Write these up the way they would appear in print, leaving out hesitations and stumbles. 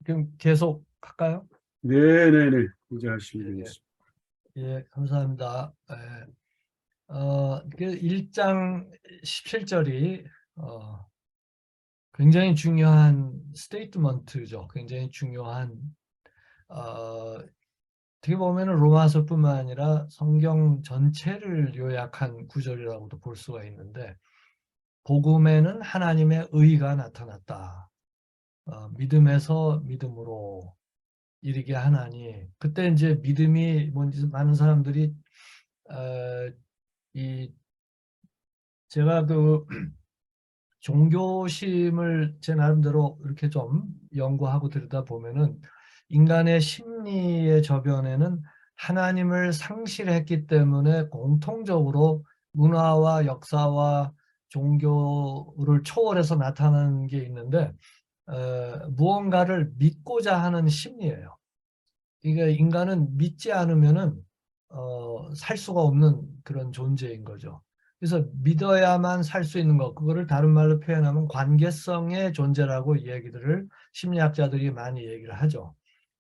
그럼 계속 할까요? 네네네. 이제 하시면 예, 예, 되겠습니다. 예, 감사합니다. 예. 그 1장 17절이 굉장히 중요한 스테이트먼트죠. 굉장히 중요한 어떻게 보면은 로마서뿐만 아니라 성경 전체를 요약한 구절이라고도 볼 수가 있는데 복음에는 하나님의 의가 나타났다. 믿음에서 믿음으로 이르게 하나니 그때 이제 믿음이 뭔지 많은 사람들이 어, 이 제가 그 종교심을 제 나름대로 이렇게 좀 연구하고 들여다 보면은 인간의 심리의 저변에는 하나님을 상실했기 때문에 공통적으로 문화와 역사와 종교를 초월해서 나타나는 게 있는데 무언가를 믿고자 하는 심리예요. 이게 인간은 믿지 않으면은 살 수가 없는 그런 존재인 거죠. 그래서 믿어야만 살 수 있는 것, 그거를 다른 말로 표현하면 관계성의 존재라고 얘기들을 심리학자들이 많이 얘기를 하죠.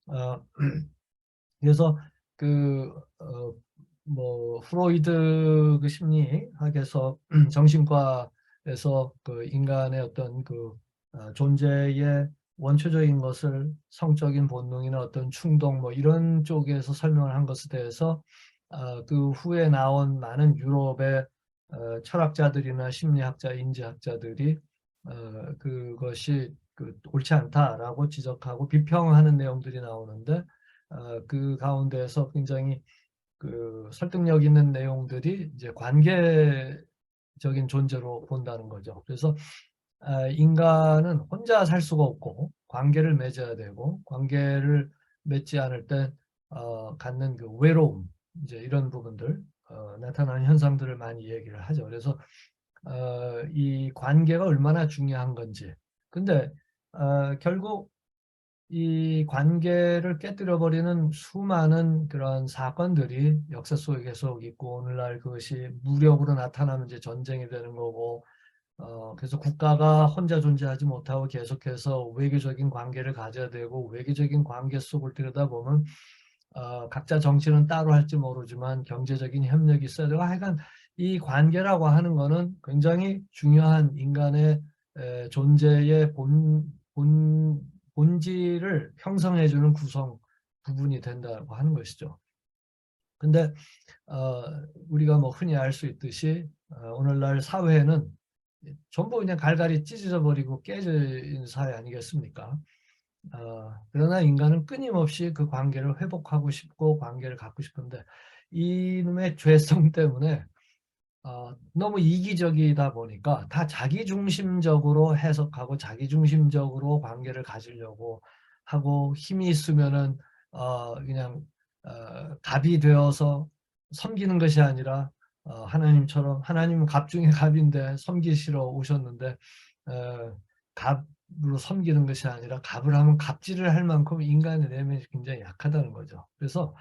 어, 그래서 그, 뭐, 프로이드 그 심리학에서 정신과에서 그 인간의 어떤 그 존재의 원초적인 것을 성적인 본능이나 어떤 충동 뭐 이런 쪽에서 설명을 한 것에 대해서 그 후에 나온 많은 유럽의 철학자들이나 심리학자, 인지학자들이 그것이 그 옳지 않다라고 지적하고 비평하는 내용들이 나오는데 그 가운데에서 굉장히 그 설득력 있는 내용들이 이제 관계적인 존재로 본다는 거죠. 그래서 인간은 혼자 살 수가 없고 관계를 맺어야 되고 관계를 맺지 않을 때 갖는 그 외로움 이제 이런 부분들 나타나는 현상들을 많이 얘기를 하죠. 그래서 이 관계가 얼마나 중요한 건지. 근데 결국 이 관계를 깨뜨려 버리는 수많은 그런 사건들이 역사 속에 계속 있고 오늘날 그것이 무력으로 나타나면 이제 전쟁이 되는 거고 그래서 국가가 혼자 존재하지 못하고 계속해서 외교적인 관계를 가져야 되고 외교적인 관계 속을 들여다보면 각자 정치는 따로 할지 모르지만 경제적인 협력이 있어야 되고 하여간 이 관계라고 하는 거는 굉장히 중요한 인간의 존재의 본질을 형성해주는 구성 부분이 된다고 하는 것이죠. 근데 어, 우리가 뭐 흔히 알 수 있듯이 오늘날 사회는 전부 그냥 갈갈이 찢어져 버리고 깨진 사회 아니겠습니까? 그러나 인간은 끊임없이 그 관계를 회복하고 싶고 관계를 갖고 싶은데 이놈의 죄성 때문에 너무 이기적이다 보니까 다 자기중심적으로 해석하고 자기중심적으로 관계를 가지려고 하고 힘이 있으면은 그냥 갑이 되어서 섬기는 것이 아니라 하나님처럼 하나님은 갑 중에 갑인데 섬기시러 오셨는데 갑으로 섬기는 것이 아니라 갑을 하면 갑질을 할 만큼 인간의 내면이 굉장히 약하다는 거죠. 그래서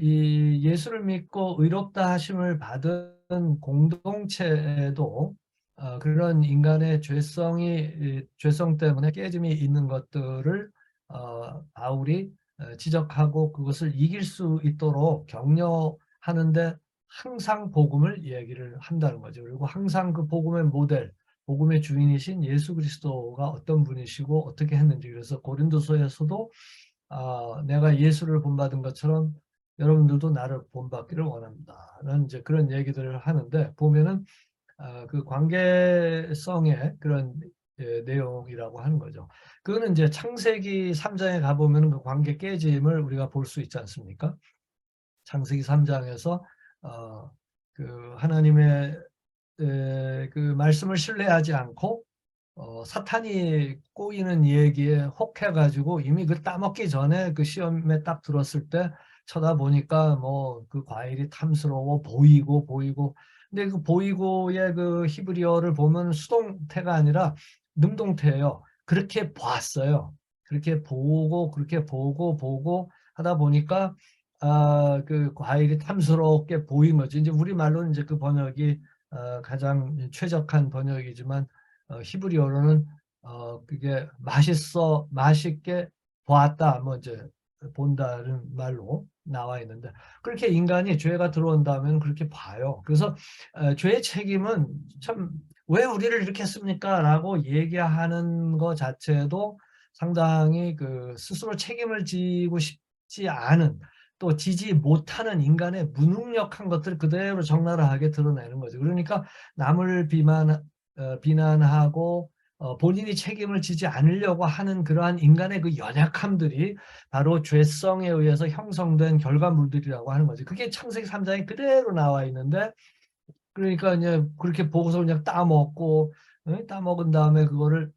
이 예수를 믿고 의롭다 하심을 받은 공동체에도 그런 인간의 죄성 때문에 깨짐이 있는 것들을 바울이 지적하고 그것을 이길 수 있도록 격려하는데 항상 복음을 얘기를 한다는 거죠. 그리고 항상 그 복음의 모델, 복음의 주인이신 예수 그리스도가 어떤 분이시고 어떻게 했는지 그래서 고린도서에서도 내가 예수를 본받은 것처럼 여러분들도 나를 본받기를 원합니다. 라는 이제 그런 얘기들을 하는데 보면은 그 관계성의 그런 내용이라고 하는 거죠. 그거는 이제 창세기 3장에 가보면 그 관계 깨짐을 우리가 볼 수 있지 않습니까? 창세기 3장에서 그 하나님의 그 말씀을 신뢰하지 않고 사탄이 꼬이는 얘기에 혹해가지고 이미 그 따먹기 전에 그 시험에 딱 들었을 때 쳐다보니까 뭐 그 과일이 탐스러워 보이고 근데 그 보이고의 그 히브리어를 보면 수동태가 아니라 능동태예요. 그렇게 봤어요. 그렇게 보고 하다 보니까 그 과일이 탐스럽게 보인 거죠. 이제 우리 말로는 이제 그 번역이 가장 최적한 번역이지만 히브리어로는 그게 맛있게 보았다, 뭐 이제 본다는 말로 나와 있는데, 그렇게 인간이 죄가 들어온다면 그렇게 봐요. 그래서 죄의 책임은 참 왜 우리를 이렇게 했습니까? 라고 얘기하는 것 자체도 상당히 그 스스로 책임을 지고 싶지 않은, 또 지지 못하는 인간의 무능력한 것들을 그대로 적나라하게 드러내는 거죠. 그러니까 남을 비난하고 본인이 책임을 지지 않으려고 하는 그러한 인간의 그 연약함들이 바로 죄성에 의해서 형성된 결과물들이라고 하는 거죠. 그게 창세기 3장에 그대로 나와 있는데, 그러니까 이제 그렇게 보고서 그냥 따먹고, 따먹은 다음에 그거를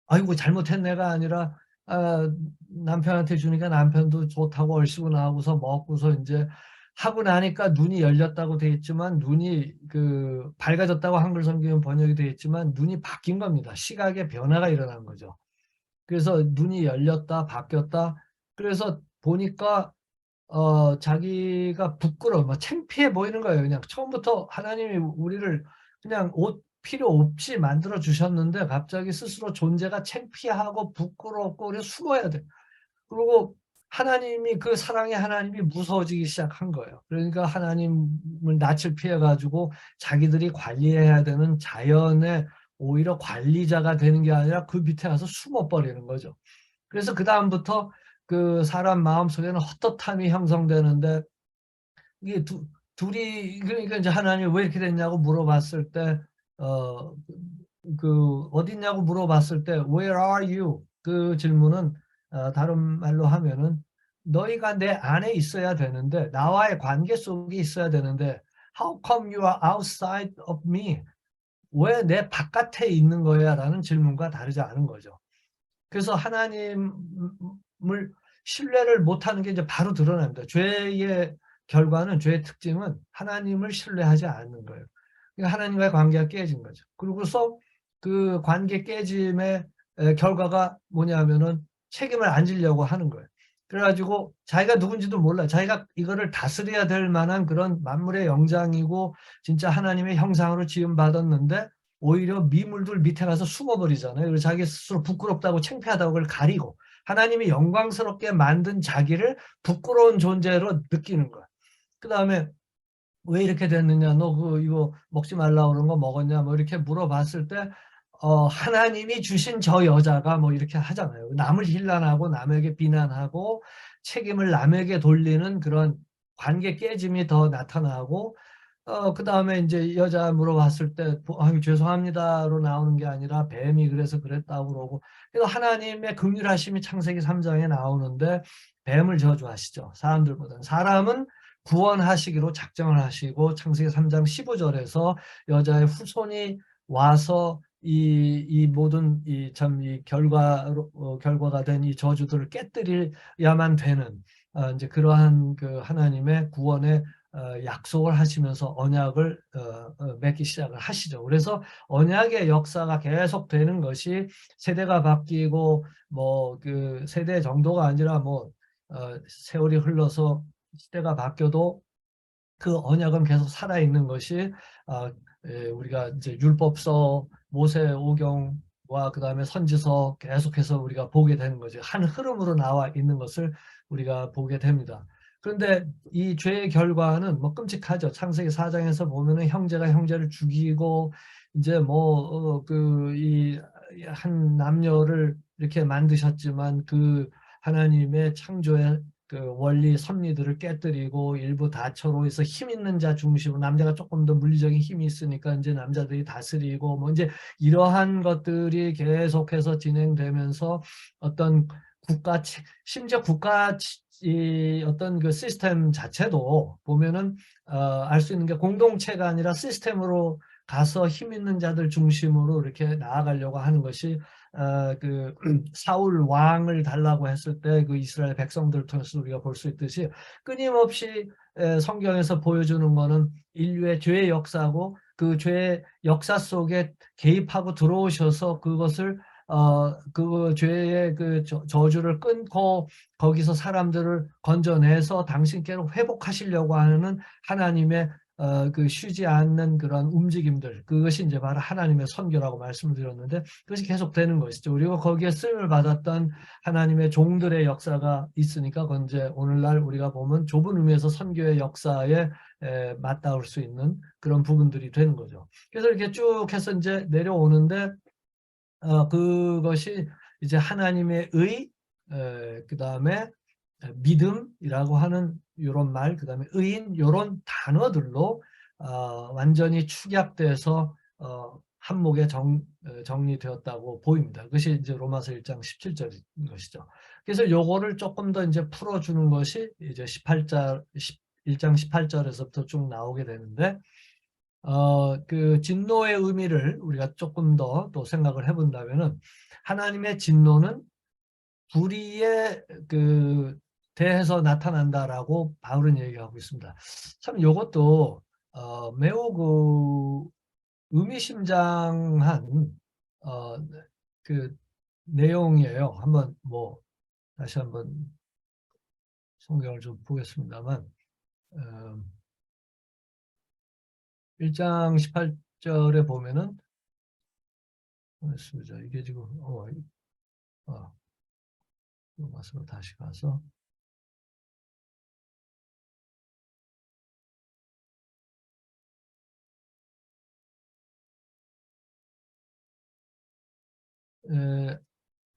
아이고 잘못했네가 아니라, 아, 남편한테 주니까 남편도 좋다고 얼씨구 나하고서 먹고서 이제 하고 나니까 눈이 열렸다고 돼 있지만, 눈이 그 밝아졌다고 한글 성경 번역이 돼 있지만 눈이 바뀐 겁니다. 시각의 변화가 일어난 거죠. 그래서 눈이 열렸다 바뀌었다. 그래서 보니까 자기가 부끄러워, 막 창피해 보이는 거예요. 그냥 처음부터 하나님이 우리를 그냥 옷 필요 없이 만들어 주셨는데 갑자기 스스로 존재가 창피하고 부끄럽고 그래서 숨어야 돼. 그리고 하나님이, 그 사랑의 하나님이 무서워지기 시작한 거예요. 그러니까 하나님을 낯을 피해 가지고 자기들이 관리해야 되는 자연의 오히려 관리자가 되는 게 아니라 그 밑에 가서 숨어 버리는 거죠. 그래서 그다음부터 그 사람 마음속에는 헛헛함이 형성되는데, 이게 둘이, 그러니까 이제 하나님이 왜 이렇게 됐냐고 물어봤을 때, 어, 어딨냐고 물어봤을 때 Where are you? 그 질문은 다른 말로 하면은 너희가 내 안에 있어야 되는데, 나와의 관계 속에 있어야 되는데 How come you are outside of me? 왜 내 바깥에 있는 거야? 라는 질문과 다르지 않은 거죠. 그래서 하나님을 신뢰를 못하는 게 이제 바로 드러납니다. 죄의 결과는, 죄의 특징은 하나님을 신뢰하지 않는 거예요. 그러니까 하나님과의 관계가 깨진 거죠. 그러고서 그 관계 깨짐의 결과가 뭐냐면은 책임을 안 지려고 하는 거예요. 그래가지고 자기가 누군지도 몰라요. 자기가 이거를 다스려야 될 만한 그런 만물의 영장이고 진짜 하나님의 형상으로 지음받았는데 오히려 미물들 밑에 가서 숨어버리잖아요. 그래서 자기 스스로 부끄럽다고 창피하다고 그걸 가리고, 하나님이 영광스럽게 만든 자기를 부끄러운 존재로 느끼는 거야. 그 다음에 왜 이렇게 됐느냐, 너 이거 먹지 말라고 그런 거 먹었냐, 뭐 이렇게 물어봤을 때 하나님이 주신 저 여자가 뭐 이렇게 하잖아요. 남을 힐난하고 남에게 비난하고 책임을 남에게 돌리는 그런 관계 깨짐이 더 나타나고, 그다음에 이제 여자 물어봤을 때 아유 죄송합니다로 나오는 게 아니라 뱀이 그래서 그랬다고 그러고, 그래서 하나님의 긍휼하심이 창세기 3장에 나오는데 뱀을 저주하시죠. 사람들보다는. 사람은 구원하시기로 작정을 하시고 창세기 3장 15절에서 여자의 후손이 와서 이 모든 이 결과가 된 이 저주들을 깨뜨려야만 되는, 이제 그러한 그 하나님의 구원의 약속을 하시면서 언약을 맺기 시작을 하시죠. 그래서 언약의 역사가 계속 되는 것이, 세대가 바뀌고 뭐 그 세대 정도가 아니라 뭐 세월이 흘러서 시대가 바뀌어도 그 언약은 계속 살아있는 것이, 우리가 이제 율법서, 모세오경과 그다음에 선지서 계속해서 우리가 보게 되는 거죠. 한 흐름으로 나와 있는 것을 우리가 보게 됩니다. 그런데 이 죄의 결과는 뭐 끔찍하죠. 창세기 4장에서 보면은 형제가 형제를 죽이고, 이제 뭐 그 이 한 남녀를 이렇게 만드셨지만 그 하나님의 창조의 그 원리 섭리들을 깨뜨리고 일부 다처로 해서 힘 있는 자 중심으로, 남자가 조금 더 물리적인 힘이 있으니까 이제 남자들이 다스리고, 뭐 이제 이러한 것들이 계속해서 진행되면서 어떤 국가, 심지어 국가 이 어떤 그 시스템 자체도 보면은 알 수 있는 게, 공동체가 아니라 시스템으로 가서 힘 있는 자들 중심으로 이렇게 나아가려고 하는 것이, 그 사울 왕을 달라고 했을 때 그 이스라엘 백성들을 통해서 우리가 볼 수 있듯이, 끊임없이 성경에서 보여주는 거는 인류의 죄의 역사고, 그 죄의 역사 속에 개입하고 들어오셔서 그것을 그 죄의 그 저주를 끊고 거기서 사람들을 건져내서 당신께로 회복하시려고 하는 하나님의 그 쉬지 않는 그런 움직임들, 그것이 이제 바로 하나님의 선교라고 말씀을 드렸는데, 그것이 계속되는 것이죠. 그리고 거기에 쓰임을 받았던 하나님의 종들의 역사가 있으니까, 그건 이제 오늘날 우리가 보면 좁은 의미에서 선교의 역사에 맞닿을 수 있는 그런 부분들이 되는 거죠. 그래서 이렇게 쭉 해서 이제 내려오는데, 그것이 이제 하나님의 그 다음에 믿음이라고 하는 이런 말, 그 다음에 의인, 이런 단어들로 완전히 축약돼서 한목에 정리되었다고 보입니다. 그것이 이제 로마서 1장 17절인 것이죠. 그래서 요거를 조금 더 이제 풀어주는 것이 이제 1장 18절에서부터 쭉 나오게 되는데, 그 진노의 의미를 우리가 조금 더 또 생각을 해본다면은, 하나님의 진노는 불의에 그 대해서 나타난다라고 바울은 얘기하고 있습니다. 참 이것도 매우 그 의미심장한 어, 그 내용이에요. 한번 뭐 다시 한번 성경을 좀 보겠습니다만, 1장 18절에 보면은 이게 지금 로마서로 다시 가서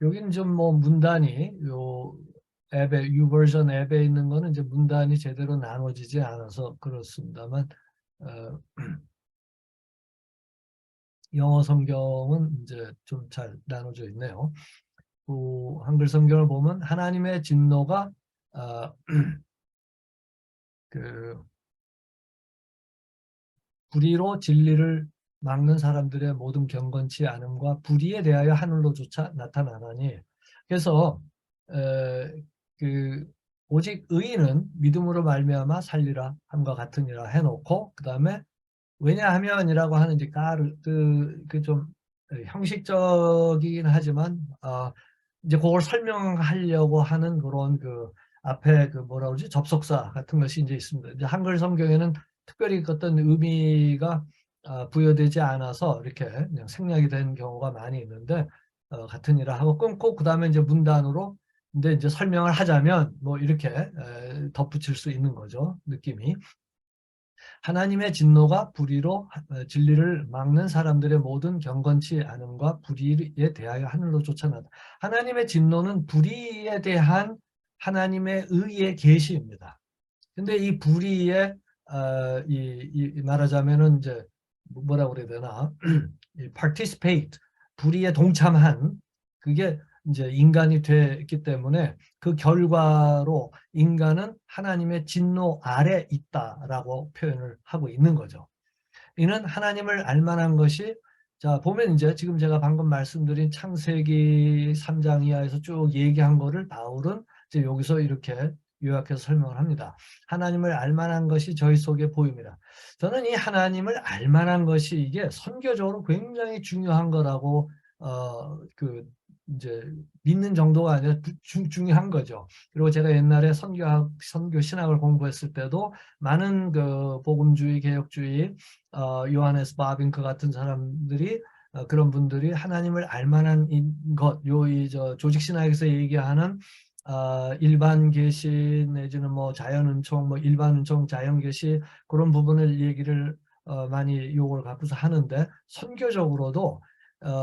여기는 좀 뭐 문단이 요 앱에 유버전 앱에 있는 거는 이제 문단이 제대로 나눠지지 않아서 그렇습니다만, 어, 영어 성경은 이제 좀 잘 나눠져 있네요. 한글 성경을 보면 하나님의 진노가 어, 그 불의로 진리를 막는 사람들의 모든 경건치 않음과 불의에 대하여 하늘로조차 나타나나니, 그래서 그 오직 의인은 믿음으로 말미암아 살리라 함과 같으니라 해놓고, 그 다음에 왜냐하면이라고 하는 이제 좀 형식적이긴 하지만 이제 그걸 설명하려고 하는 그런 그 앞에 그 뭐라 그러지, 접속사 같은 것이 이제 있습니다. 이제 한글 성경에는 특별히 어떤 의미가 부여되지 않아서 이렇게 그냥 생략이 된 경우가 많이 있는데, 같으니라 하고 끊고 그 다음에 이제 문단으로 이제 설명을 하자면 뭐 이렇게 덧붙일 수 있는 거죠, 느낌이. 하나님의 진노가 불의로 진리를 막는 사람들의 모든 경건치 않음과 불의에 대하여 하늘로 쫓아나다. 하나님의 진노는 불의에 대한 하나님의 의의 계시입니다. 근데 이 불의에 말하자면은 이제 뭐라고 그래야 되나, participate, 불의에 동참한, 그게 이제 인간이 됐기 때문에 그 결과로 인간은 하나님의 진노 아래 있다라고 표현을 하고 있는 거죠. 이는 하나님을 알만한 것이, 자 보면 이제 지금 제가 방금 말씀드린 창세기 3장 이하에서 쭉 얘기한 거를 바울은 이제 여기서 이렇게 요약해서 설명을 합니다. 하나님을 알만한 것이 저희 속에 보입니다. 저는 이 하나님을 알만한 것이 이게 선교적으로 굉장히 중요한 거라고 그 이제 믿는 정도가 아니라 중요한 거죠. 그리고 제가 옛날에 선교 신학을 공부했을 때도 많은 그 복음주의, 개혁주의, 요하네스 바빙크 같은 사람들이, 그런 분들이 하나님을 알만한 것, 저 조직 신학에서 얘기하는 일반 계시 내지는 뭐 자연은총, 뭐 일반 은총, 자연 계시, 그런 부분을 얘기를 많이 요걸 갖고서 하는데, 선교적으로도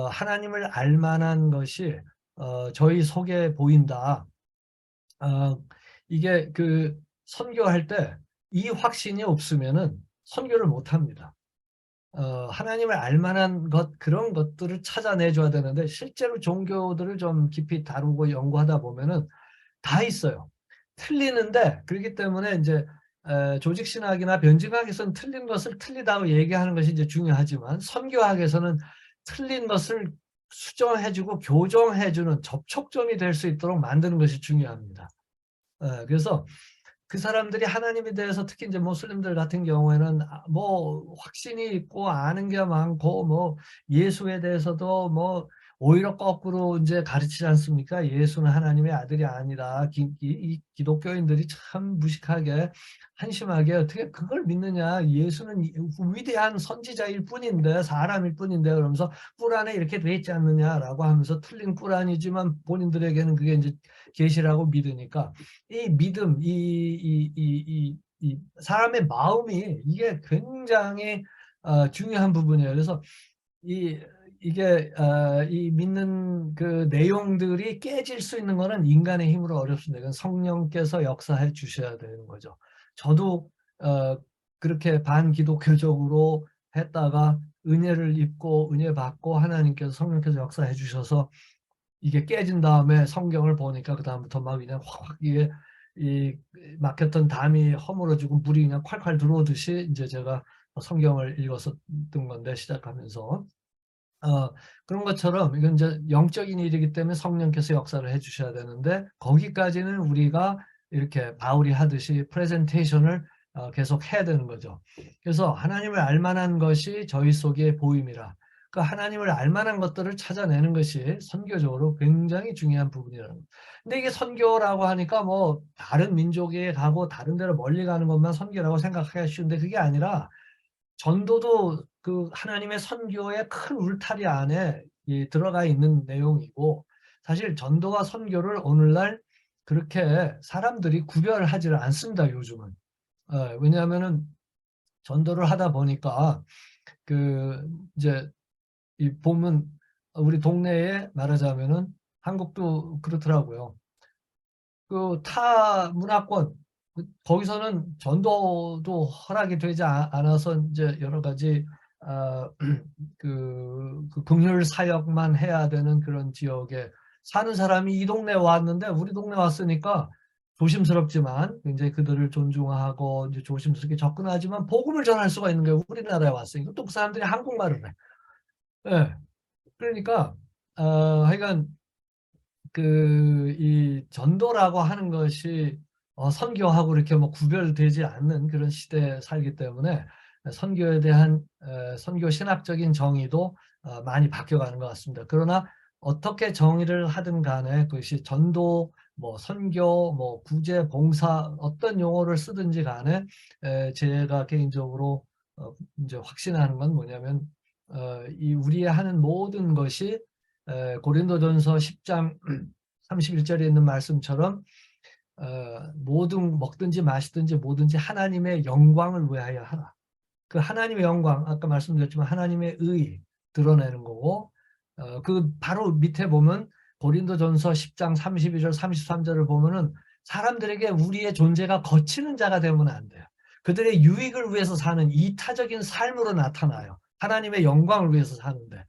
하나님을 알만한 것이 저희 속에 보인다. 이게 그 선교할 때 이 확신이 없으면은 선교를 못 합니다. 하나님을 알만한 것, 그런 것들을 찾아내줘야 되는데, 실제로 종교들을 좀 깊이 다루고 연구하다 보면은 다 있어요. 틀리는데, 그렇기 때문에 이제 조직신학이나 변증학에서는 틀린 것을 틀리다고 얘기하는 것이 이제 중요하지만, 선교학에서는 틀린 것을 수정해주고 교정해주는 접촉점이 될 수 있도록 만드는 것이 중요합니다. 그래서 그 사람들이 하나님에 대해서, 특히 이제 모슬림들 같은 경우에는 뭐 확신이 있고 아는 게 많고, 뭐 예수에 대해서도 뭐 오히려 거꾸로 이제 가르치지 않습니까? 예수는 하나님의 아들이 아니라 이 기독교인들이 참 무식하게 한심하게 어떻게 그걸 믿느냐? 예수는 위대한 선지자일 뿐인데 사람일 뿐인데 그러면서 뿔 안에 이렇게 돼 있지 않느냐라고 하면서 틀린 뿔 아니지만 본인들에게는 그게 이제 계시라고 믿으니까 이 믿음, 이 사람의 마음이 이게 굉장히 중요한 부분이에요. 그래서 이 이게 이 믿는 그 내용들이 깨질 수 있는 거는 인간의 힘으로 어렵습니다. 이건 성령께서 역사해 주셔야 되는 거죠. 저도 그렇게 반기독교적으로 했다가 은혜를 입고 은혜 받고 하나님께서 성령께서 역사해 주셔서 이게 깨진 다음에 성경을 보니까 그다음부터 막 그냥 확 이게 이 막혔던 담이 허물어지고 물이 그냥 콸콸 들어오듯이 이제 제가 성경을 읽었었던 건데 시작하면서 그런 것처럼 이건 이제 영적인 일이기 때문에 성령께서 역사를 해 주셔야 되는데 거기까지는 우리가 이렇게 바울이 하듯이 프레젠테이션을 계속 해야 되는 거죠. 그래서 하나님을 알 만한 것이 저희 속에 보임이라. 그 하나님을 알 만한 것들을 찾아내는 것이 선교적으로 굉장히 중요한 부분이라는 거예요. 근데 이게 선교라고 하니까 뭐 다른 민족에 가고 다른 데로 멀리 가는 것만 선교라고 생각하기 쉬운데 그게 아니라 전도도 그 하나님의 선교의 큰 울타리 안에 들어가 있는 내용이고 사실 전도와 선교를 오늘날 그렇게 사람들이 구별하지를 않습니다, 요즘은. 왜냐하면은 전도를 하다 보니까 그 이제 이 보면 우리 동네에 말하자면은 한국도 그렇더라고요. 그 타 문화권 거기서는 전도도 허락이 되지 않아서 이제 여러 가지 아, 그 긍휼 사역만 해야 되는 그런 지역에 사는 사람이 이 동네에 왔는데 우리 동네 왔으니까 조심스럽지만 굉장히 그들을 존중하고 이제 조심스럽게 접근하지만 복음을 전할 수가 있는 게 우리나라에 왔으니까 또 그 사람들이 한국말을 해. 예. 그러니까 하여간 이 전도라고 하는 것이 선교하고 이렇게 뭐 구별되지 않는 그런 시대에 살기 때문에 선교에 대한 선교 신학적인 정의도 많이 바뀌어가는 것 같습니다. 그러나 어떻게 정의를 하든 간에 그것이 전도, 뭐 선교, 뭐 구제, 봉사 어떤 용어를 쓰든지 간에 제가 개인적으로 이제 확신하는 건 뭐냐면 이 우리의 하는 모든 것이 고린도전서 10장 31절에 있는 말씀처럼 뭐든 먹든지 마시든지 뭐든지 하나님의 영광을 위하여 하라. 그 하나님의 영광 아까 말씀드렸지만 하나님의 의 드러내는 거고 그 바로 밑에 보면 고린도전서 10장 32절 33절을 보면은 사람들에게 우리의 존재가 거치는 자가 되면 안 돼요. 그들의 유익을 위해서 사는 이타적인 삶으로 나타나요. 하나님의 영광을 위해서 사는데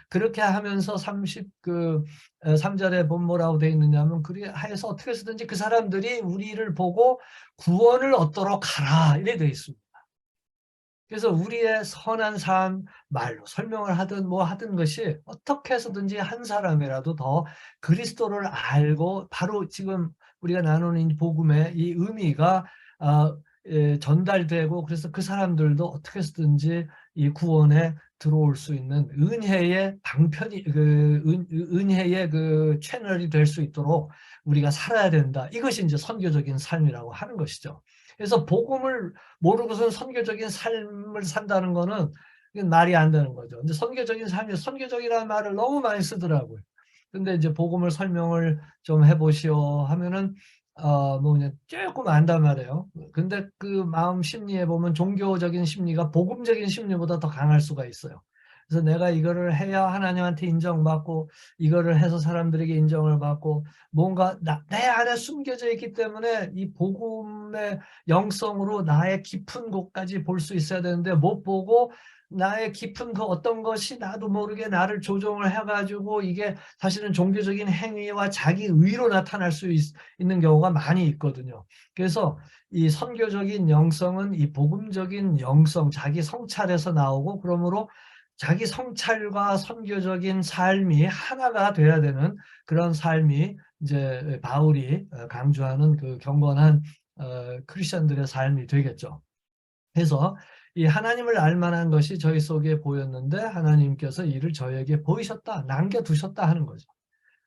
그렇게 하면서 3절에 보면 뭐라고 되어 있느냐면 그리 해서 어떻게 해서든지 그 사람들이 우리를 보고 구원을 얻도록 하라 이래 되어 있습니다. 그래서 우리의 선한 삶 말로 설명을 하든 뭐 하든 것이 어떻게 해서든지 한 사람이라도 더 그리스도를 알고 바로 지금 우리가 나누는 이 복음의 이 의미가 전달되고 그래서 그 사람들도 어떻게 해서든지 이 구원에 들어올 수 있는 은혜의 방편이 은혜의 그 채널이 될 수 있도록 우리가 살아야 된다. 이것이 이제 선교적인 삶이라고 하는 것이죠. 그래서 복음을 모르고선 선교적인 삶을 산다는 거는 말이 안 되는 거죠. 근데 선교적인 삶이 선교적이라는 말을 너무 많이 쓰더라고요. 근데 이제 복음을 설명을 좀 해보시오 하면은 뭐 그냥 조금 안단 말이에요. 근데 그 마음 심리에 보면 종교적인 심리가 복음적인 심리보다 더 강할 수가 있어요. 그래서 내가 이거를 해야 하나님한테 인정받고 이거를 해서 사람들에게 인정을 받고 뭔가 내 안에 숨겨져 있기 때문에 이 복음의 영성으로 나의 깊은 곳까지 볼 수 있어야 되는데 못 보고 나의 깊은 그 어떤 것이 나도 모르게 나를 조종을 해가지고 이게 사실은 종교적인 행위와 자기 의로 나타날 수 있는 경우가 많이 있거든요. 그래서 이 선교적인 영성은 이 복음적인 영성, 자기 성찰에서 나오고 그러므로 자기 성찰과 선교적인 삶이 하나가 돼야 되는 그런 삶이 이제 바울이 강조하는 그 경건한 크리스천들의 삶이 되겠죠. 그래서 이 하나님을 알 만한 것이 저희 속에 보였는데 하나님께서 이를 저에게 보이셨다, 남겨두셨다 하는 거죠.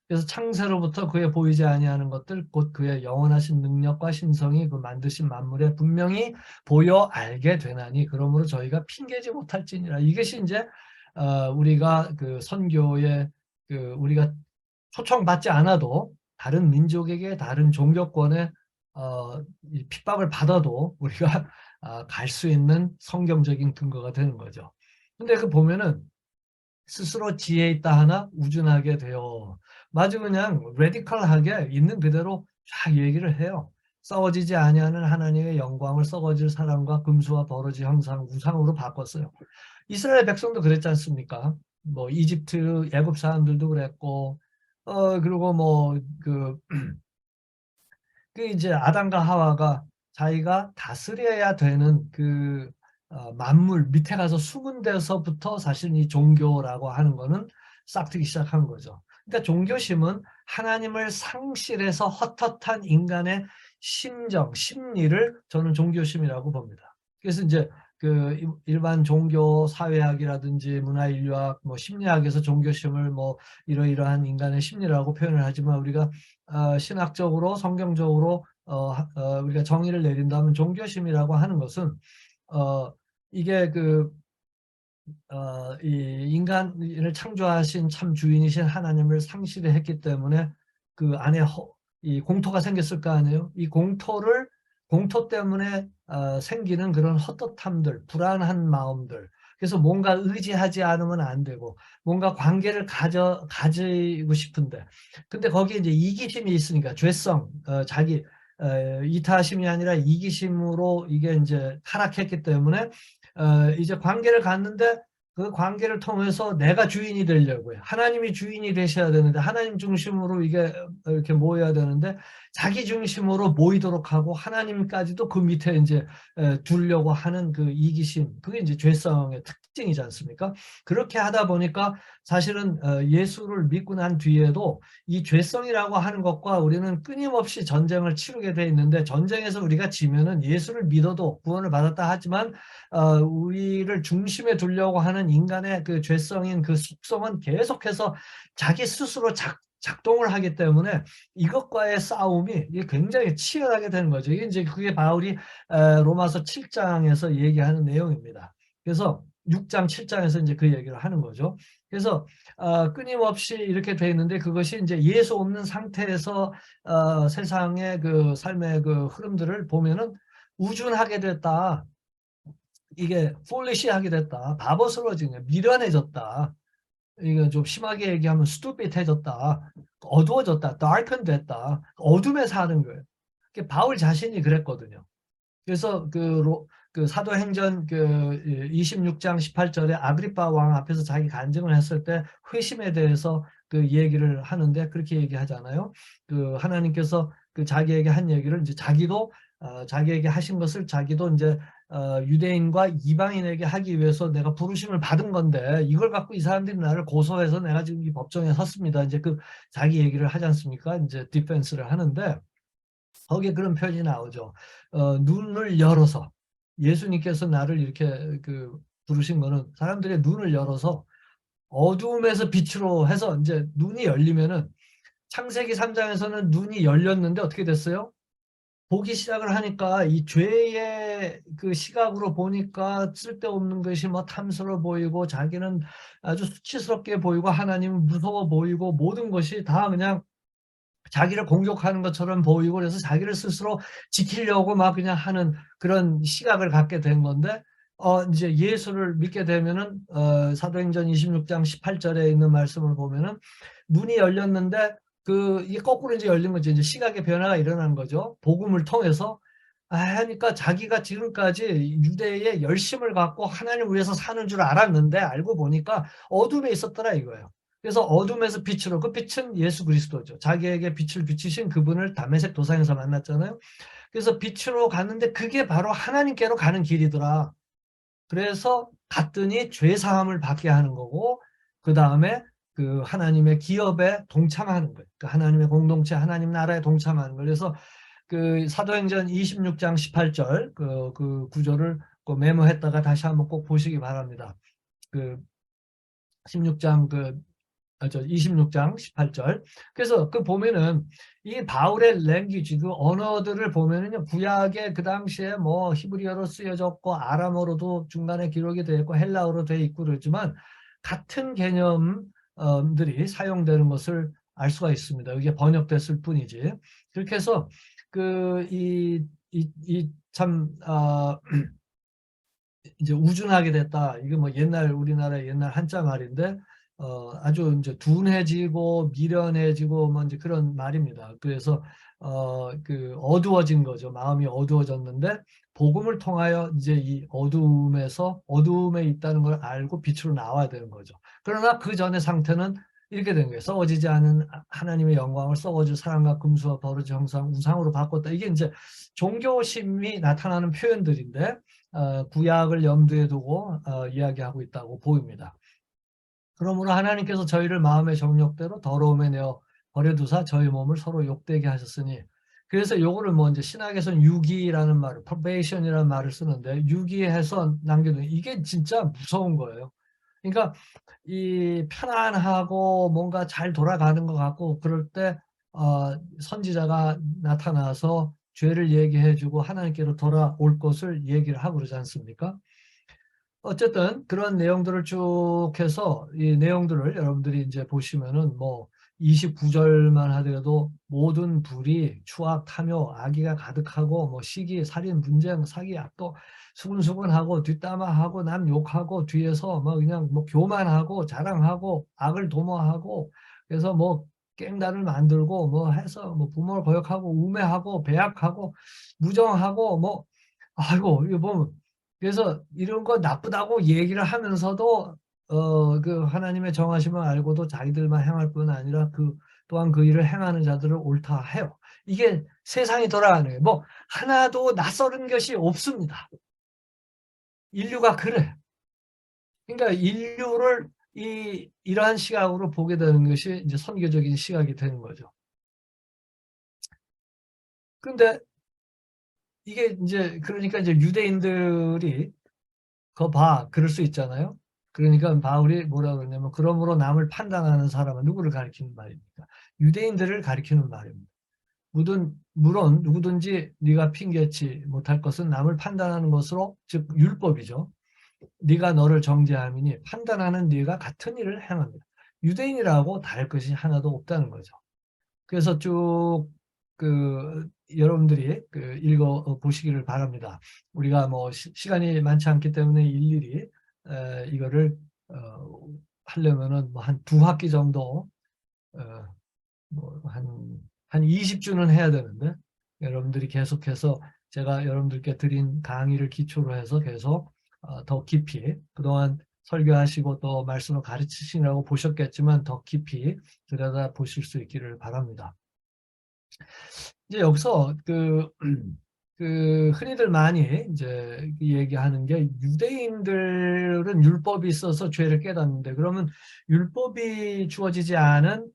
그래서 창세로부터 그의 보이지 아니하는 것들 곧 그의 영원하신 능력과 신성이 그 만드신 만물에 분명히 보여 알게 되나니 그러므로 저희가 핑계지 못할지니라. 이것이 이제 우리가 그 선교에 우리가 초청받지 않아도 다른 민족에게 다른 종교권에 이 핍박을 받아도 우리가 갈 수 있는 성경적인 근거가 되는 거죠. 근데 그 보면은 스스로 지혜 있다 하나 우준하게 되어 마주 그냥 레디컬하게 있는 그대로 쫙 얘기를 해요. 썩어지지 아니하는 하나님의 영광을 썩어질 사람과 금수와 버러지 형상 우상으로 바꿨어요. 이스라엘 백성도 그랬지 않습니까? 뭐 이집트 애굽 사람들도 그랬고 그리고 그 이제 아담과 하와가 자기가 다스려야 되는 그 만물 밑에 가서 숨은 데서부터 사실 이 종교라고 하는 거는 싹트기 시작한 거죠. 그러니까 종교심은 하나님을 상실해서 헛헛한 인간의 심정, 심리를 저는 종교심이라고 봅니다. 그래서 이제 그 일반 종교 사회학이라든지 문화인류학, 뭐 심리학에서 종교심을 뭐 이러이러한 인간의 심리라고 표현을 하지만 우리가 신학적으로 성경적으로 우리가 정의를 내린다면 종교심이라고 하는 것은 어, 이게 이 인간을 창조하신 참 주인이신 하나님을 상실했기 때문에 그 안에 이 공토가 생겼을 거 아니에요. 이 공토 때문에 생기는 그런 헛헛함들, 불안한 마음들. 그래서 뭔가 의지하지 않으면 안 되고 뭔가 관계를 가지고 싶은데 근데 거기에 이제 이기심이 있으니까 죄성, 자기 이타심이 아니라 이기심으로 이게 이제 타락했기 때문에 이제 관계를 갖는데 그 관계를 통해서 내가 주인이 되려고요. 하나님이 주인이 되셔야 되는데 하나님 중심으로 이게 이렇게 모여야 되는데 자기 중심으로 모이도록 하고 하나님까지도 그 밑에 이제 두려고 하는 그 이기심, 그게 이제 죄성의 특징이지 않습니까? 그렇게 하다 보니까 사실은 예수를 믿고 난 뒤에도 이 죄성이라고 하는 것과 우리는 끊임없이 전쟁을 치르게 돼 있는데 전쟁에서 우리가 지면은 예수를 믿어도 구원을 받았다 하지만 우리를 중심에 두려고 하는 인간의 그 죄성인 그 속성은 계속해서 자기 스스로 작동을 하기 때문에 이것과의 싸움이 이게 굉장히 치열하게 되는 거죠. 이게 이제 그게 바울이 로마서 7장에서 얘기하는 내용입니다. 그래서 6장, 7장에서 이제 그 얘기를 하는 거죠. 그래서 끊임없이 이렇게 돼 있는데 그것이 이제 예수 없는 상태에서 세상의 그 삶의 그 흐름들을 보면은 우준하게 됐다. 이게 폴리시하게 됐다. 바보스러워지네. 미련해졌다. 이거 좀 심하게 얘기하면 stupid해졌다. 어두워졌다. darken 됐다. 어둠에 사는 거예요. 바울 자신이 그랬거든요. 그래서 그 사도행전 그 26장 18절에 아그리파 왕 앞에서 자기 간증을 했을 때 회심에 대해서 그 얘기를 하는데 그렇게 얘기하잖아요. 그 하나님께서 그 자기에게 한 얘기를 이제 자기도 자기에게 하신 것을 자기도 이제 유대인과 이방인에게 하기 위해서 내가 부르심을 받은 건데 이걸 갖고 이 사람들이 나를 고소해서 내가 지금 이 법정에 섰습니다. 이제 그 자기 얘기를 하지 않습니까? 이제 디펜스를 하는데 거기에 그런 표현이 나오죠. 눈을 열어서 예수님께서 나를 이렇게 부르신 거는 사람들의 눈을 열어서 어두움에서 빛으로 해서 이제 눈이 열리면은 창세기 3장에서는 눈이 열렸는데 어떻게 됐어요? 보기 시작을 하니까 이 죄의 그 시각으로 보니까 쓸데없는 것이 뭐 탐스러워 보이고 자기는 아주 수치스럽게 보이고 하나님은 무서워 보이고 모든 것이 다 그냥 자기를 공격하는 것처럼 보이고 그래서 자기를 스스로 지키려고 막 그냥 하는 그런 시각을 갖게 된 건데 이제 예수를 믿게 되면은 사도행전 26장 18절에 있는 말씀을 보면은 눈이 열렸는데 이게 거꾸로 이제 열린 거죠. 이제 시각의 변화가 일어난 거죠. 복음을 통해서 하니까 자기가 지금까지 유대의 열심을 갖고 하나님을 위해서 사는 줄 알았는데 알고 보니까 어둠에 있었더라 이거예요. 그래서 어둠에서 빛으로 그 빛은 예수 그리스도죠. 자기에게 빛을 비추신 그분을 다메섹 도상에서 만났잖아요. 그래서 빛으로 갔는데 그게 바로 하나님께로 가는 길이더라. 그래서 갔더니 죄 사함을 받게 하는 거고 그 다음에 그 하나님의 기업에 동참하는 거예요. 그 하나님의 공동체, 하나님 나라에 동참하는 거예요. 그래서 그 사도행전 26장 18절 그 구절을 그 메모했다가 다시 한번 꼭 보시기 바랍니다. 그 16장 26장 18절. 그래서 그 보면은 이 바울의 랭귀지, 그 언어들을 보면은요, 구약에 그 당시에 뭐 히브리어로 쓰여졌고 아람어로도 중간에 기록이 되어 있고 헬라어로 되어 있고 그러지만 같은 개념들이 사용되는 것을 알 수가 있습니다. 이게 번역됐을 뿐이지. 그렇게 해서 참 이제 우준하게 됐다. 이게 뭐 옛날 우리나라의 옛날 한자 말인데 아주 이제 둔해지고 미련해지고 뭐 이제 그런 말입니다. 그래서 그 어두워진 거죠. 마음이 어두워졌는데 복음을 통하여 이제 이 어두움에서 어두움에 있다는 걸 알고 빛으로 나와야 되는 거죠. 그러나 그 전의 상태는 이렇게 된 거예요. 썩어지지 않은 하나님의 영광을 썩어질 사랑과 금수와 버르지 형상 우상으로 바꿨다. 이게 이제 종교심이 나타나는 표현들인데 구약을 염두에 두고 이야기하고 있다고 보입니다. 그러므로 하나님께서 저희를 마음의 정욕대로 더러움에 내어 버려두사 저희 몸을 서로 욕되게 하셨으니, 그래서 요거를 뭐 이제 신학에서는 유기라는 말을, probation이라는 말을 쓰는데 유기해서 남겨둔, 이게 진짜 무서운 거예요. 그러니까 이 편안하고 뭔가 잘 돌아가는 것 같고 그럴 때 선지자가 나타나서 죄를 얘기해주고 하나님께로 돌아올 것을 얘기를 하고 그러지 않습니까? 어쨌든 그런 내용들을 쭉 해서 이 내용들을 여러분들이 이제 보시면은 뭐 29절만 하더라도 모든 불의, 추악, 탐욕, 악의가 가득하고 뭐 시기, 살인, 분쟁, 사기, 악도 수근수근하고 뒷담화하고 남 욕하고 뒤에서 뭐 그냥 뭐 교만하고 자랑하고 악을 도모하고 그래서 뭐 깽단을 만들고 뭐 해서 뭐 부모를 거역하고 우매하고 배약하고 무정하고 뭐 아이고 이거 보면 그래서 이런 거 나쁘다고 얘기를 하면서도 그 하나님의 정하심을 알고도 자기들만 행할 뿐 아니라 또한 그 일을 행하는 자들을 옳다 해요. 이게 세상이 돌아가는 거예요. 뭐 하나도 낯설은 것이 없습니다. 인류가 그래. 그러니까 인류를 이러한 시각으로 보게 되는 것이 이제 선교적인 시각이 되는 거죠. 근데 이게 이제 그러니까 이제 유대인들이 그거 봐. 그럴 수 있잖아요. 그러니까 바울이 뭐라 그러냐면 그러므로 남을 판단하는 사람은 누구를 가리키는 말입니까? 유대인들을 가리키는 말입니다. 물론 누구든지 네가 핑계치 못할 것은 남을 판단하는 것으로 즉 율법이죠. 네가 너를 정죄함이니 판단하는 네가 같은 일을 행합니다. 유대인이라고 다를 것이 하나도 없다는 거죠. 그래서 쭉 여러분들이 읽어 보시기를 바랍니다. 우리가 뭐 시간이 많지 않기 때문에 일일이 이거를 하려면은 뭐 한 두 학기 정도 뭐한 20주는 해야 되는데 여러분들이 계속해서 제가 여러분들께 드린 강의를 기초로 해서 계속 더 깊이 그동안 설교하시고 또 말씀을 가르치시라고 보셨겠지만 더 깊이 들여다 보실 수 있기를 바랍니다. 이제 여기서 흔히들 많이 이제 얘기하는 게 유대인들은 율법이 있어서 죄를 깨닫는데 그러면 율법이 주어지지 않은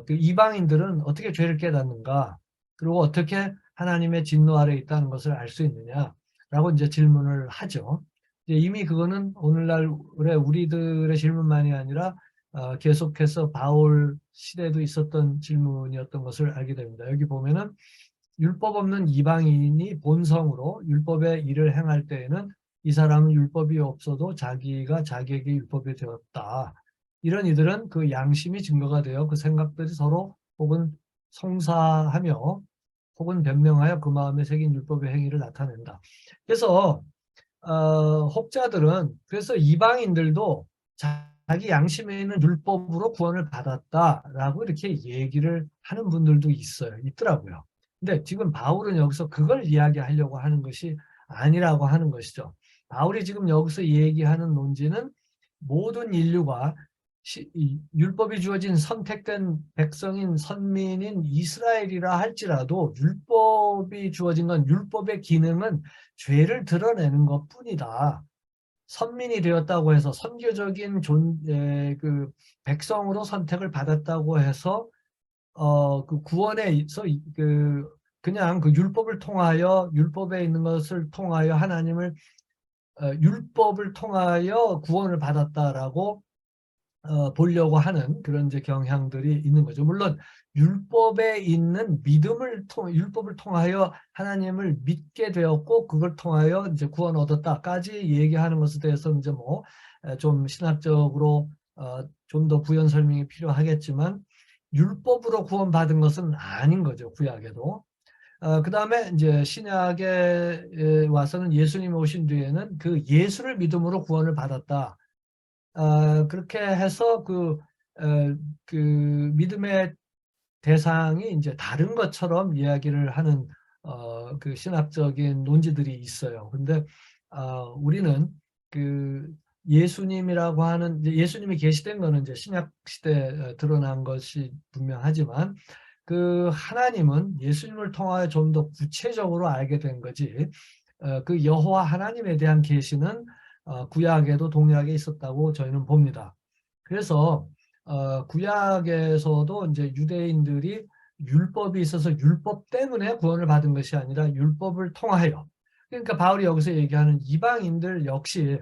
그 이방인들은 어떻게 죄를 깨닫는가? 그리고 어떻게 하나님의 진노 아래 있다는 것을 알 수 있느냐라고 이제 질문을 하죠. 이미 그거는 오늘날의 우리들의 질문만이 아니라 계속해서 바울 시대에도 있었던 질문이었던 것을 알게 됩니다. 여기 보면은 율법 없는 이방인이 본성으로 율법의 일을 행할 때에는 이 사람은 율법이 없어도 자기가 자기에게 율법이 되었다. 이런 이들은 그 양심이 증거가 되어 그 생각들이 서로 혹은 송사하며 혹은 변명하여 그 마음에 새긴 율법의 행위를 나타낸다. 그래서 혹자들은 그래서 이방인들도 자기 양심에 있는 율법으로 구원을 받았다라고 이렇게 얘기를 하는 분들도 있더라고요. 근데 지금 바울은 여기서 그걸 이야기하려고 하는 것이 아니라고 하는 것이죠. 바울이 지금 여기서 얘기하는 논지는 모든 인류가 율법이 주어진 선택된 백성인 선민인 이스라엘이라 할지라도 율법이 주어진 건 율법의 기능은 죄를 드러내는 것뿐이다. 선민이 되었다고 해서 선교적인 백성으로 선택을 받았다고 해서 그 구원에서 그냥 그 율법을 통하여 율법에 있는 것을 통하여 하나님을 율법을 통하여 구원을 받았다라고 보려고 하는 그런 이제 경향들이 있는 거죠. 물론 율법에 있는 율법을 통하여 하나님을 믿게 되었고 그걸 통하여 이제 구원 얻었다까지 얘기하는 것에 대해서는 이제 뭐 좀 신학적으로 좀 더 부연 설명이 필요하겠지만 율법으로 구원받은 것은 아닌 거죠. 구약에도. 그다음에 이제 신약에 와서는 예수님이 오신 뒤에는 그 예수를 믿음으로 구원을 받았다. 그렇게 해서 그 믿음의 대상이 이제 다른 것처럼 이야기를 하는 그 신학적인 논지들이 있어요. 근데 우리는 그 예수님이라고 하는 이제 예수님이 계시된 거는 이제 신약 시대에 드러난 것이 분명하지만 그 하나님은 예수님을 통하여 좀 더 구체적으로 알게 된 거지. 그 여호와 하나님에 대한 계시는 구약에도 동일하게 있었다고 저희는 봅니다. 그래서 구약에서도 이제 유대인들이 율법이 있어서 율법 때문에 구원을 받은 것이 아니라 율법을 통하여, 그러니까 바울이 여기서 얘기하는 이방인들 역시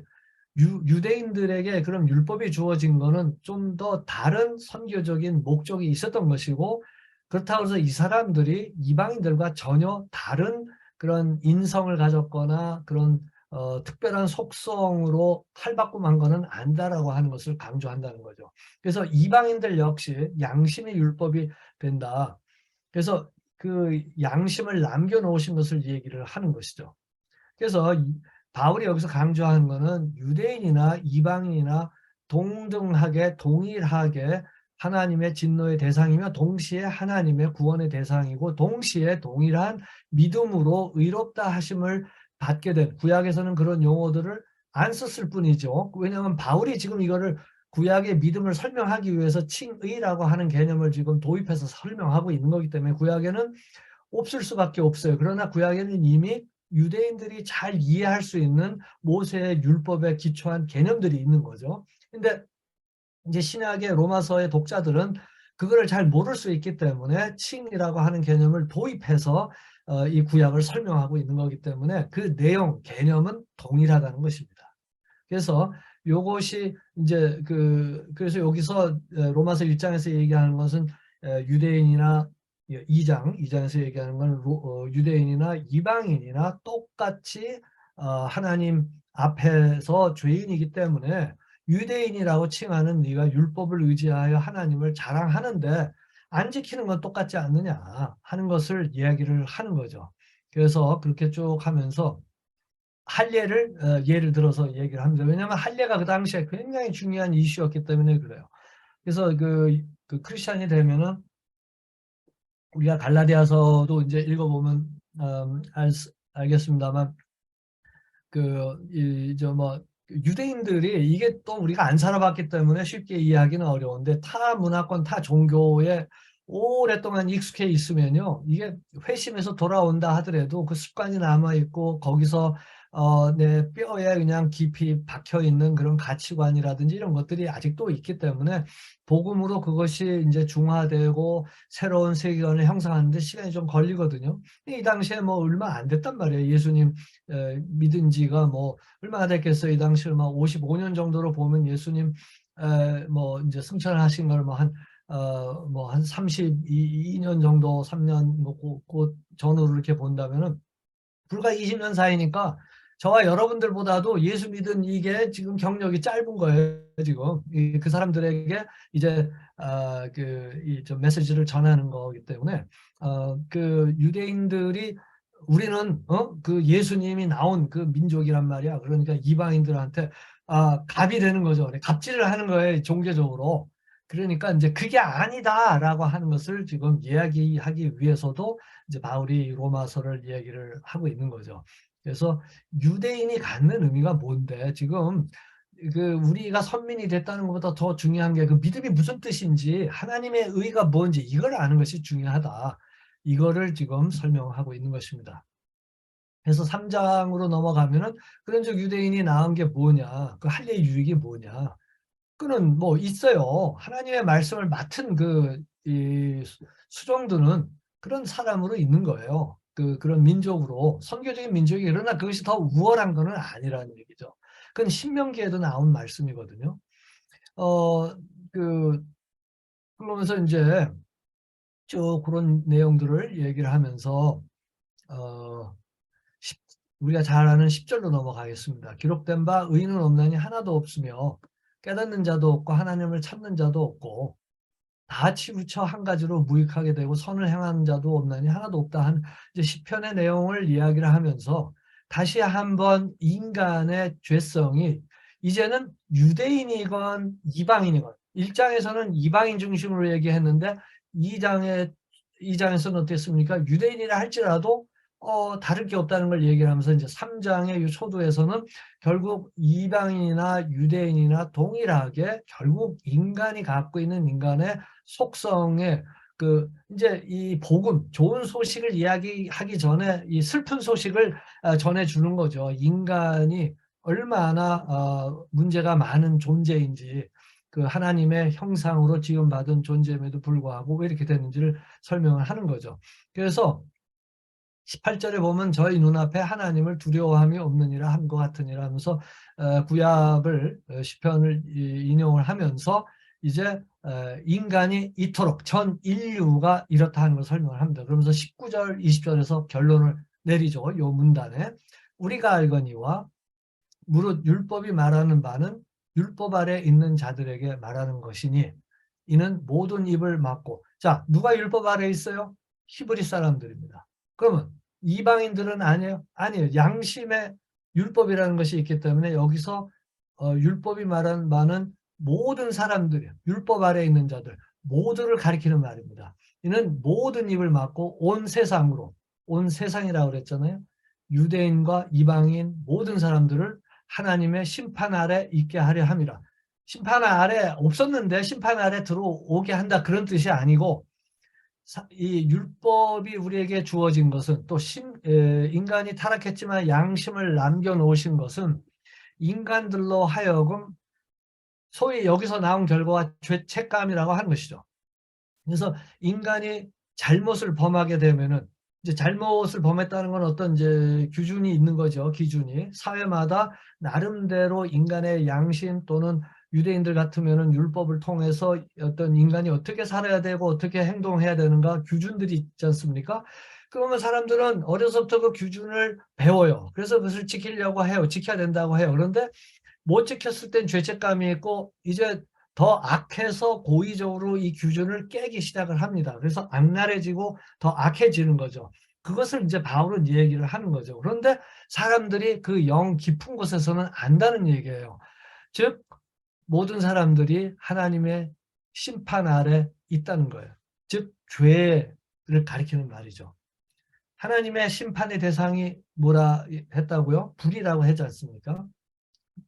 유대인들에게 그런 율법이 주어진 거는 좀 더 다른 선교적인 목적이 있었던 것이고, 그렇다고 해서 이 사람들이 이방인들과 전혀 다른 그런 인성을 가졌거나 그런 특별한 속성으로 탈바꿈한 거는 아니다라고 하는 것을 강조한다는 거죠. 그래서 이방인들 역시 양심의 율법이 된다. 그래서 그 양심을 남겨놓으신 것을 얘기를 하는 것이죠. 그래서 바울이 여기서 강조하는 것은 유대인이나 이방인이나 동등하게 동일하게 하나님의 진노의 대상이며 동시에 하나님의 구원의 대상이고 동시에 동일한 믿음으로 의롭다 하심을 받게 된, 구약에서는 그런 용어들을 안 썼을 뿐이죠. 왜냐하면 바울이 지금 이거를 구약의 믿음을 설명하기 위해서 칭의라고 하는 개념을 지금 도입해서 설명하고 있는 거기 때문에 구약에는 없을 수밖에 없어요. 그러나 구약에는 이미 유대인들이 잘 이해할 수 있는 모세의 율법에 기초한 개념들이 있는 거죠. 근데 이제 신약의 로마서의 독자들은 그거를 잘 모를 수 있기 때문에 칭이라고 하는 개념을 도입해서 이 구약을 설명하고 있는 거기 때문에 그 내용, 개념은 동일하다는 것입니다. 그래서 요것이 이제 그래서 여기서 로마서 1장에서 얘기하는 것은 유대인이나 2장에서 얘기하는 건 유대인이나 이방인이나 똑같이 하나님 앞에서 죄인이기 때문에 유대인이라고 칭하는 네가 율법을 의지하여 하나님을 자랑하는데 안 지키는 건 똑같지 않느냐 하는 것을 이야기를 하는 거죠. 그래서 그렇게 쭉 하면서 할례를 예를 들어서 얘기를 합니다. 왜냐하면 할례가 그 당시에 굉장히 중요한 이슈였기 때문에 그래요. 그래서 그 크리스찬이 되면은 우리가 갈라디아서도 이제 읽어보면 알겠습니다만 뭐 유대인들이 이게 또 우리가 안 살아봤기 때문에 쉽게 이해하기는 어려운데 타 문화권, 타 종교에 오랫동안 익숙해 있으면요. 이게 회심해서 돌아온다 하더라도 그 습관이 남아있고 거기서 내 뼈에 그냥 깊이 박혀 있는 그런 가치관이라든지 이런 것들이 아직도 있기 때문에 복음으로 그것이 이제 중화되고 새로운 세계관을 형성하는데 시간이 좀 걸리거든요. 이 당시에 뭐 얼마 안 됐단 말이에요. 예수님 믿은 지가 뭐 얼마나 됐겠어요. 이 당시에 막 55년 정도로 보면 예수님 뭐 이제 승천하신 걸 뭐 한 32년 정도, 3년 그 전후로 이렇게 본다면은 불과 20년 사이니까 저와 여러분들보다도 예수 믿은 이게 지금 경력이 짧은 거예요. 지금 그 사람들에게 이제 좀 메시지를 전하는 거기 때문에 그 유대인들이 우리는 그 예수님이 나온 그 민족이란 말이야. 그러니까 이방인들한테 갑이 되는 거죠. 갑질을 하는 거예요. 종교적으로. 그러니까 이제 그게 아니다라고 하는 것을 지금 이야기하기 위해서도 이제 바울이 로마서를 이야기를 하고 있는 거죠. 그래서 유대인이 갖는 의미가 뭔데 지금 우리가 선민이 됐다는 것보다 더 중요한 게 그 믿음이 무슨 뜻인지 하나님의 의가 뭔지 이걸 아는 것이 중요하다. 이거를 지금 설명하고 있는 것입니다. 그래서 3장으로 넘어가면은 그런즉 유대인이 낳은 게 뭐냐, 그 할례의 유익이 뭐냐, 그는 뭐 있어요. 하나님의 말씀을 맡은 이 수종들은 그런 사람으로 있는 거예요. 그런 민족으로 선교적인 민족이, 그러나 그것이 더 우월한 것은 아니라는 얘기죠. 그건 신명기에도 나온 말씀이거든요. 어, 그, 그러면서 이제 쭉 그런 내용들을 얘기를 하면서, 어, 우리가 잘 아는 10절로 넘어가겠습니다. 기록된 바 의인은 없나니 하나도 없으며 깨닫는 자도 없고 하나님을 찾는 자도 없고 다 치우쳐 한 가지로 무익하게 되고 선을 행하는 자도 없나니 하나도 없다 한 이제 시편의 내용을 이야기를 하면서 다시 한번 인간의 죄성이 이제는 유대인이건 이방인이건, 1장에서는 이방인 중심으로 얘기했는데 2장에서는 어땠습니까? 유대인이라 할지라도 다를 게 없다는 걸 얘기를 하면서 이제 3장의 이 초두에서는 결국 이방인이나 유대인이나 동일하게 결국 인간이 갖고 있는 인간의 속성에 이제 이 복음, 좋은 소식을 이야기하기 전에 이 슬픈 소식을 전해주는 거죠. 인간이 얼마나 문제가 많은 존재인지, 그 하나님의 형상으로 지음받은 존재임에도 불구하고 왜 이렇게 됐는지를 설명을 하는 거죠. 그래서 18절에 보면 저희 눈앞에 하나님을 두려워함이 없느니라 한 것 같으니라 하면서 구약을 시편을 인용을 하면서 이제 인간이 이토록 전 인류가 이렇다 하는 걸 설명을 합니다. 그러면서 19절, 20절에서 결론을 내리죠. 요 문단에 우리가 알거니와 무릇 율법이 말하는 바는 율법 아래 있는 자들에게 말하는 것이니 이는 모든 입을 막고. 자, 누가 율법 아래 있어요? 히브리 사람들입니다. 그러면 이방인들은 아니에요? 아니에요. 양심의 율법이라는 것이 있기 때문에 여기서 율법이 말하는 바는 모든 사람들이에요. 율법 아래 있는 자들 모두를 가리키는 말입니다. 이는 모든 입을 막고 온 세상으로, 온 세상이라고 그랬잖아요. 유대인과 이방인 모든 사람들을 하나님의 심판 아래 있게 하려 함이라. 심판 아래 없었는데 심판 아래 들어오게 한다, 그런 뜻이 아니고, 이 율법이 우리에게 주어진 것은 또 인간이 타락했지만 양심을 남겨놓으신 것은 인간들로 하여금 소위 여기서 나온 결과가 죄책감이라고 하는 것이죠. 그래서 인간이 잘못을 범하게 되면은, 이제 잘못을 범했다는 건 어떤 이제 기준이 있는 거죠. 기준이 사회마다 나름대로 인간의 양심, 또는 유대인들 같으면은 율법을 통해서 어떤 인간이 어떻게 살아야 되고 어떻게 행동해야 되는가 기준들이 있지 않습니까? 그러면 사람들은 어려서부터 그 기준을 배워요. 그래서 그것을 지키려고 해요. 지켜야 된다고 해요. 그런데 못 지켰을 땐 죄책감이 있고 이제 더 악해서 고의적으로 이 규준을 깨기 시작을 합니다. 그래서 악랄해지고 더 악해지는 거죠. 그것을 이제 바울은 얘기를 하는 거죠. 그런데 사람들이 그 영 깊은 곳에서는 안다는 얘기예요. 즉 모든 사람들이 하나님의 심판 아래 있다는 거예요. 즉 죄를 가리키는 말이죠. 하나님의 심판의 대상이 뭐라 했다고요? 불이라고 하지 않습니까?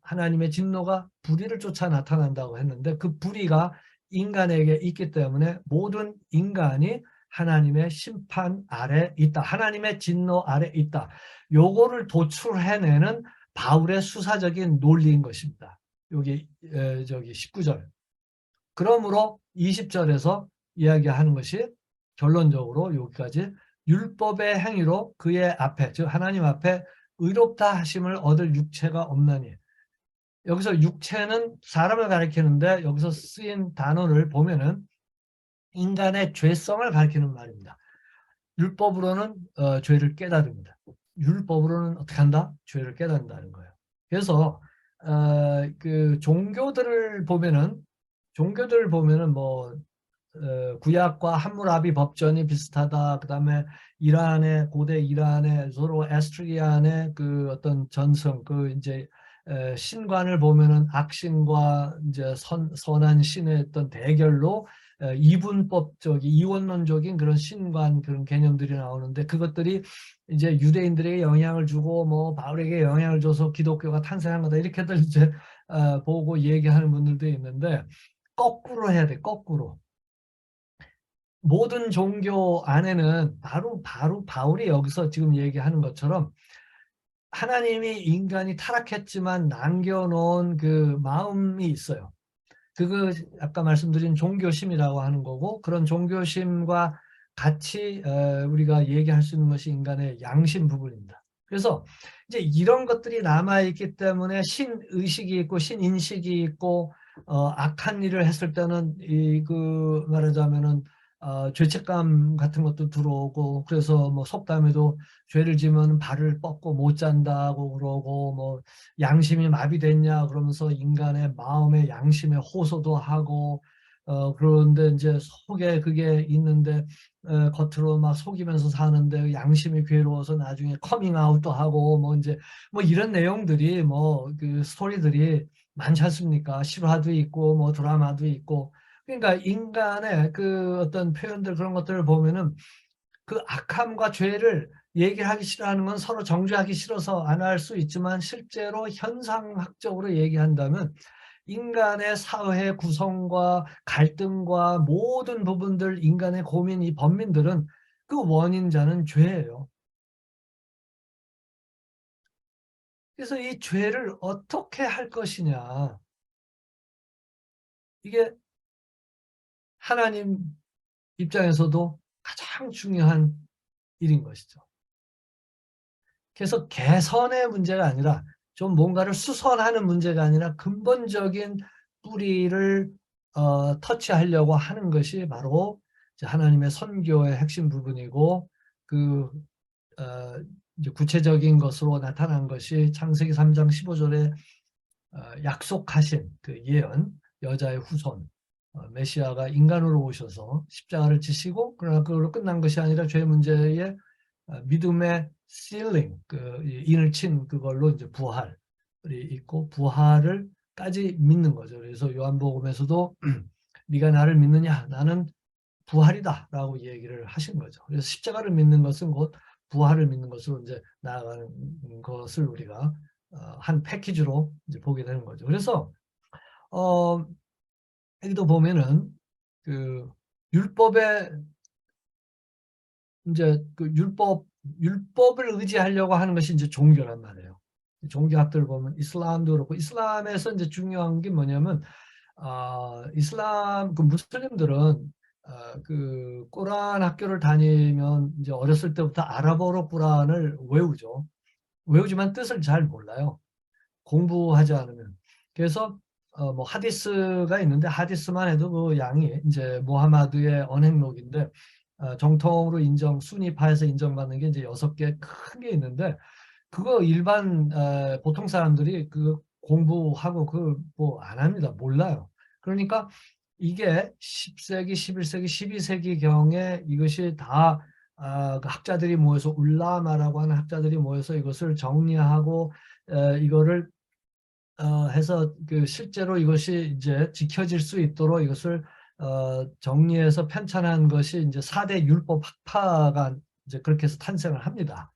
하나님의 진노가 불의를 쫓아 나타난다고 했는데 그 불의가 인간에게 있기 때문에 모든 인간이 하나님의 심판 아래 있다. 하나님의 진노 아래 있다. 요거를 도출해내는 바울의 수사적인 논리인 것입니다. 여기 저기 19절. 그러므로 20절에서 이야기하는 것이 결론적으로 여기까지, 율법의 행위로 그의 앞에, 즉 하나님 앞에 의롭다 하심을 얻을 육체가 없나니. 여기서 육체는 사람을 가리키는데 여기서 쓰인 단어를 보면은 인간의 죄성을 가리키는 말입니다. 율법으로는 죄를 깨달습니다. 율법으로는 어떻게 한다? 죄를 깨닫는다는 거예요. 그래서 그 종교들을 보면은 뭐 구약과 함무라비 법전이 비슷하다. 그다음에 이란의 고대 이란의 서로 에스트리안의 그 어떤 전성, 그 이제 신관을 보면은 악신과 이제 선한 신의 어떤 대결로 이분법적인 이원론적인 그런 신관, 그런 개념들이 나오는데 그것들이 이제 유대인들에게 영향을 주고 뭐 바울에게 영향을 줘서 기독교가 탄생한 거다, 이렇게들 이제 보고 얘기하는 분들도 있는데, 거꾸로 해야 돼. 거꾸로. 모든 종교 안에는 바로 바울이 여기서 지금 얘기하는 것처럼 하나님이 인간이 타락했지만 남겨놓은 그 마음이 있어요. 그거 아까 말씀드린 종교심이라고 하는 거고, 그런 종교심과 같이 우리가 얘기할 수 있는 것이 인간의 양심 부분입니다. 그래서 이제 이런 것들이 남아있기 때문에 신의식이 있고 신인식이 있고 악한 일을 했을 때는 말하자면은 죄책감 같은 것도 들어오고, 그래서 뭐 속담에도 죄를 지면 발을 뻗고 못 잔다고 그러고, 뭐 양심이 마비됐냐 그러면서 인간의 마음의 양심에 호소도 하고, 그런데 이제 속에 그게 있는데 겉으로 막 속이면서 사는데 양심이 괴로워서 나중에 커밍아웃도 하고, 뭐 이제 뭐 이런 내용들이 뭐 그 스토리들이 많지 않습니까? 실화도 있고 뭐 드라마도 있고. 그러니까 인간의 그 어떤 표현들, 그런 것들을 보면은 그 악함과 죄를 얘기를 하기 싫어하는 건 서로 정죄하기 싫어서 안 할 수 있지만, 실제로 현상학적으로 얘기한다면 인간의 사회 구성과 갈등과 모든 부분들, 인간의 고민, 이 번민들은 그 원인자는 죄예요. 그래서 이 죄를 어떻게 할 것이냐, 이게 하나님 입장에서도 가장 중요한 일인 것이죠. 그래서 개선의 문제가 아니라, 좀 뭔가를 수선하는 문제가 아니라 근본적인 뿌리를 터치하려고 하는 것이 바로 이제 하나님의 선교의 핵심 부분이고, 그 이제 구체적인 것으로 나타난 것이 창세기 3장 15절에 약속하신 그 예언, 여자의 후손, 메시아가 인간으로 오셔서 십자가를 지시고, 그러나 그걸로 끝난 것이 아니라 죄 문제에 믿음의 실링, 그 인을 친 그걸로 이제 부활이 있고, 부활을까지 믿는 거죠. 그래서 요한복음에서도 네가 나를 믿느냐, 나는 부활이다라고 얘기를 하신 거죠. 그래서 십자가를 믿는 것은 곧 부활을 믿는 것으로 이제 나아가는 것을 우리가 한 패키지로 이제 보게 되는 거죠. 그래서 어, 여기도 보면은 그 율법에 이제 그 율법을 의지하려고 하는 것이 이제 종교란 말이에요. 종교학들 보면 이슬람도 그렇고, 이슬람에서 이제 중요한 게 뭐냐면 이슬람 그 무슬림들은 그 꾸란 학교를 다니면 이제 어렸을 때부터 아랍어로 꾸란을 외우죠. 외우지만 뜻을 잘 몰라요. 공부하지 않으면. 그래서 뭐 하디스가 있는데, 하디스만 해도 그 양이 이제 모하마드의 언행록인데, 정통으로 수니파에서 인정받는 게 이제 6개 큰 게 있는데, 그거 일반 보통 사람들이 그 공부하고 그 뭐 안 합니다. 몰라요. 그러니까 이게 10세기, 11세기, 12세기 경에 이것이 다 그 학자들이 모여서, 울라마라고 하는 학자들이 모여서 이것을 정리하고 이거를 해서 그 실제로 이것이 이제 지켜질 수 있도록 이것을 정리해서 편찬한 것이 이제 4대 율법 학파가 이제 그렇게 해서 탄생을 합니다.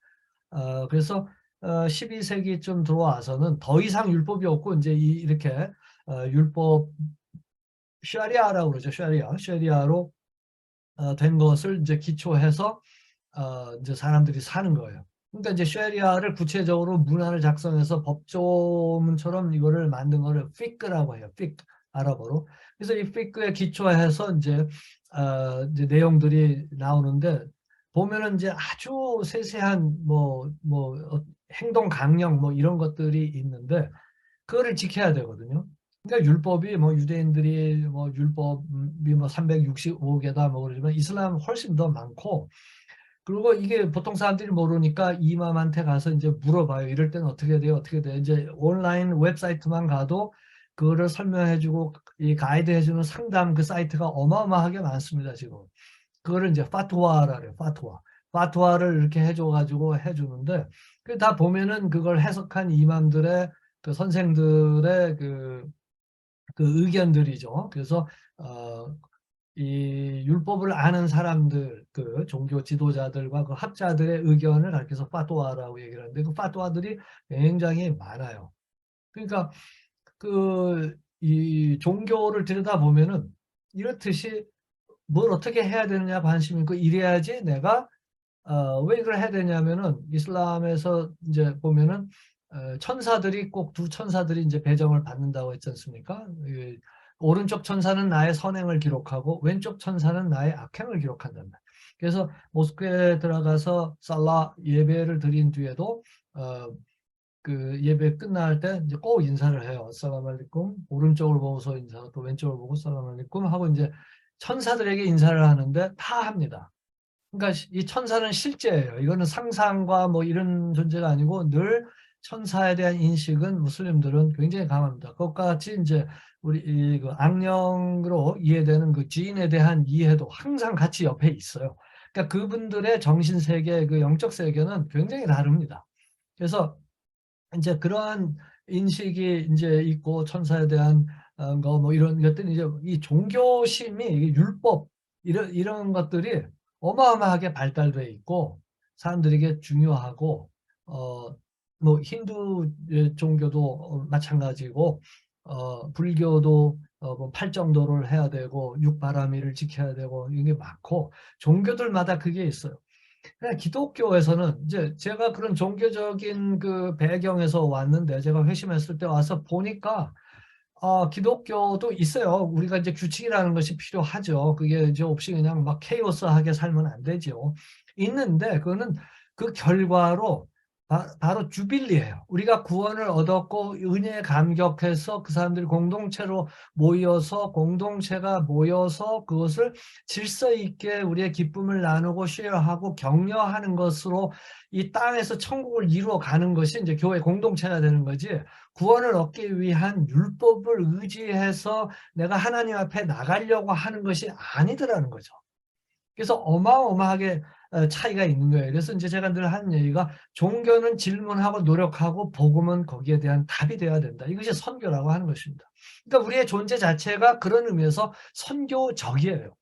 그래서 12세기쯤 들어와서는 더 이상 율법이 없고, 이제 이렇게 율법, 샤리아라고 그러죠. 샤리아로 된 것을 이제 기초해서 이제 사람들이 사는 거예요. 그러니까 이제 샤리아를 구체적으로 문안을 작성해서 법조문처럼 이거를 만든 거를 피크라고 해요. 피크, 아랍어로. 그래서 이 피크에 기초해서 이제 내용들이 나오는데, 보면은 이제 아주 세세한 행동 강령 뭐 이런 것들이 있는데, 그거를 지켜야 되거든요. 그러니까 율법이 뭐 유대인들이 뭐 율법이 뭐 365개다 뭐 그러지만, 이슬람 훨씬 더 많고, 그리고 이게 보통 사람들이 모르니까 이맘한테 가서 이제 물어봐요. 이럴 때는 어떻게 돼요? 어떻게 돼요? 이제 온라인 웹사이트만 가도 그거를 설명해주고 이 가이드 해주는 상담 그 사이트가 어마어마하게 많습니다, 지금. 그거를 이제 파트와라 그래요. 파트와를 이렇게 해줘가지고 해주는데, 그 다 보면은 그걸 해석한 이맘들의 그 선생들의 그 의견들이죠. 그래서 이 율법을 아는 사람들, 그 종교 지도자들과 그 학자들의 의견을 가르쳐서 파토아라고 얘기를 하는데, 그 파토아들이 굉장히 많아요. 그러니까 이 종교를 들여다 보면은 이렇듯이 뭘 어떻게 해야 되느냐 관심이 있고, 이래야지 내가 왜 이걸 해야 되냐면은, 이슬람에서 이제 보면은 천사들이 꼭 두 천사들이 이제 배정을 받는다고 했지 않습니까? 오른쪽 천사는 나의 선행을 기록하고 왼쪽 천사는 나의 악행을 기록한단다. 그래서 모스크에 들어가서 살라 예배를 드린 뒤에도 그 예배 끝날 때 이제 꼭 인사를 해요. 살람 알리쿰. 오른쪽을 보고서 인사, 또 왼쪽을 보고 살람 알리쿰 하고 이제 천사들에게 인사를 하는데 다 합니다. 그러니까 이 천사는 실제예요. 이거는 상상과 뭐 이런 존재가 아니고 늘 천사에 대한 인식은 무슬림들은 굉장히 강합니다. 그것과 같이 이제 우리 그 악령으로 이해되는 그 지인에 대한 이해도 항상 같이 옆에 있어요. 그러니까 그분들의 정신 세계, 그 영적 세계는 굉장히 다릅니다. 그래서 이제 그러한 인식이 이제 있고 천사에 대한 거 뭐 이런 것들이 이제 이 종교심이 이게 율법 이런 것들이 어마어마하게 발달돼 있고 사람들에게 중요하고 뭐 힌두 종교도 마찬가지고 불교도 뭐 팔정도를 해야 되고 육바라밀을 지켜야 되고 이게 많고 종교들마다 그게 있어요. 기독교에서는 이제 제가 그런 종교적인 그 배경에서 왔는데 제가 회심했을 때 와서 보니까 기독교도 있어요. 우리가 이제 규칙이라는 것이 필요하죠. 그게 이제 없이 그냥 막 케이오스하게 살면 안 되죠. 있는데 그거는 그 결과로 바로 주빌리예요. 우리가 구원을 얻었고 은혜에 감격해서 그 사람들이 공동체로 모여서 공동체가 모여서 그것을 질서 있게 우리의 기쁨을 나누고 쉐어하고 격려하는 것으로 이 땅에서 천국을 이루어 가는 것이 이제 교회 공동체가 되는 거지. 구원을 얻기 위한 율법을 의지해서 내가 하나님 앞에 나가려고 하는 것이 아니더라는 거죠. 그래서 어마어마하게 차이가 있는 거예요. 그래서 이제 제가 늘 하는 얘기가 종교는 질문하고 노력하고 복음은 거기에 대한 답이 돼야 된다. 이것이 선교라고 하는 것입니다. 그러니까 우리의 존재 자체가 그런 의미에서 선교적이에요.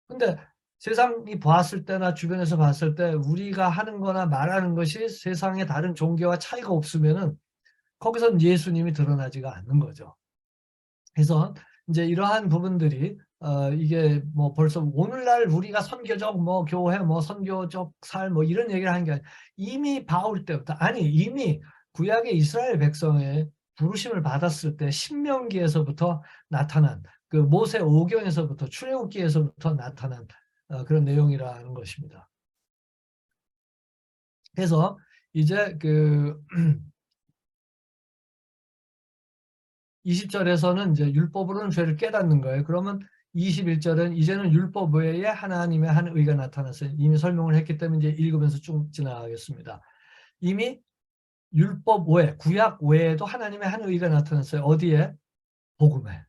근데 세상이 보았을 때나 주변에서 봤을 때 우리가 하는 거나 말하는 것이 세상의 다른 종교와 차이가 없으면은 거기선 예수님이 드러나지가 않는 거죠. 그래서 이제 이러한 부분들이 이게 뭐 벌써 오늘날 우리가 선교적 뭐 교회 뭐 선교적 살 뭐 이런 얘기를 하는 게 아니라 이미 바울 때부터 아니 이미 구약의 이스라엘 백성의 부르심을 받았을 때 신명기에서부터 나타난 그 모세 오경에서부터 출애굽기에서부터 나타난 그런 내용이라는 것입니다. 그래서 이제 그 20절에서는 이제 율법으로는 죄를 깨닫는 거예요. 그러면 21절은 이제는 율법 외에 하나님의 한 의가 나타났어요. 이미 설명을 했기 때문에 이제 읽으면서 쭉 지나가겠습니다. 이미 율법 외에, 구약 외에도 하나님의 한 의가 나타났어요. 어디에? 복음에.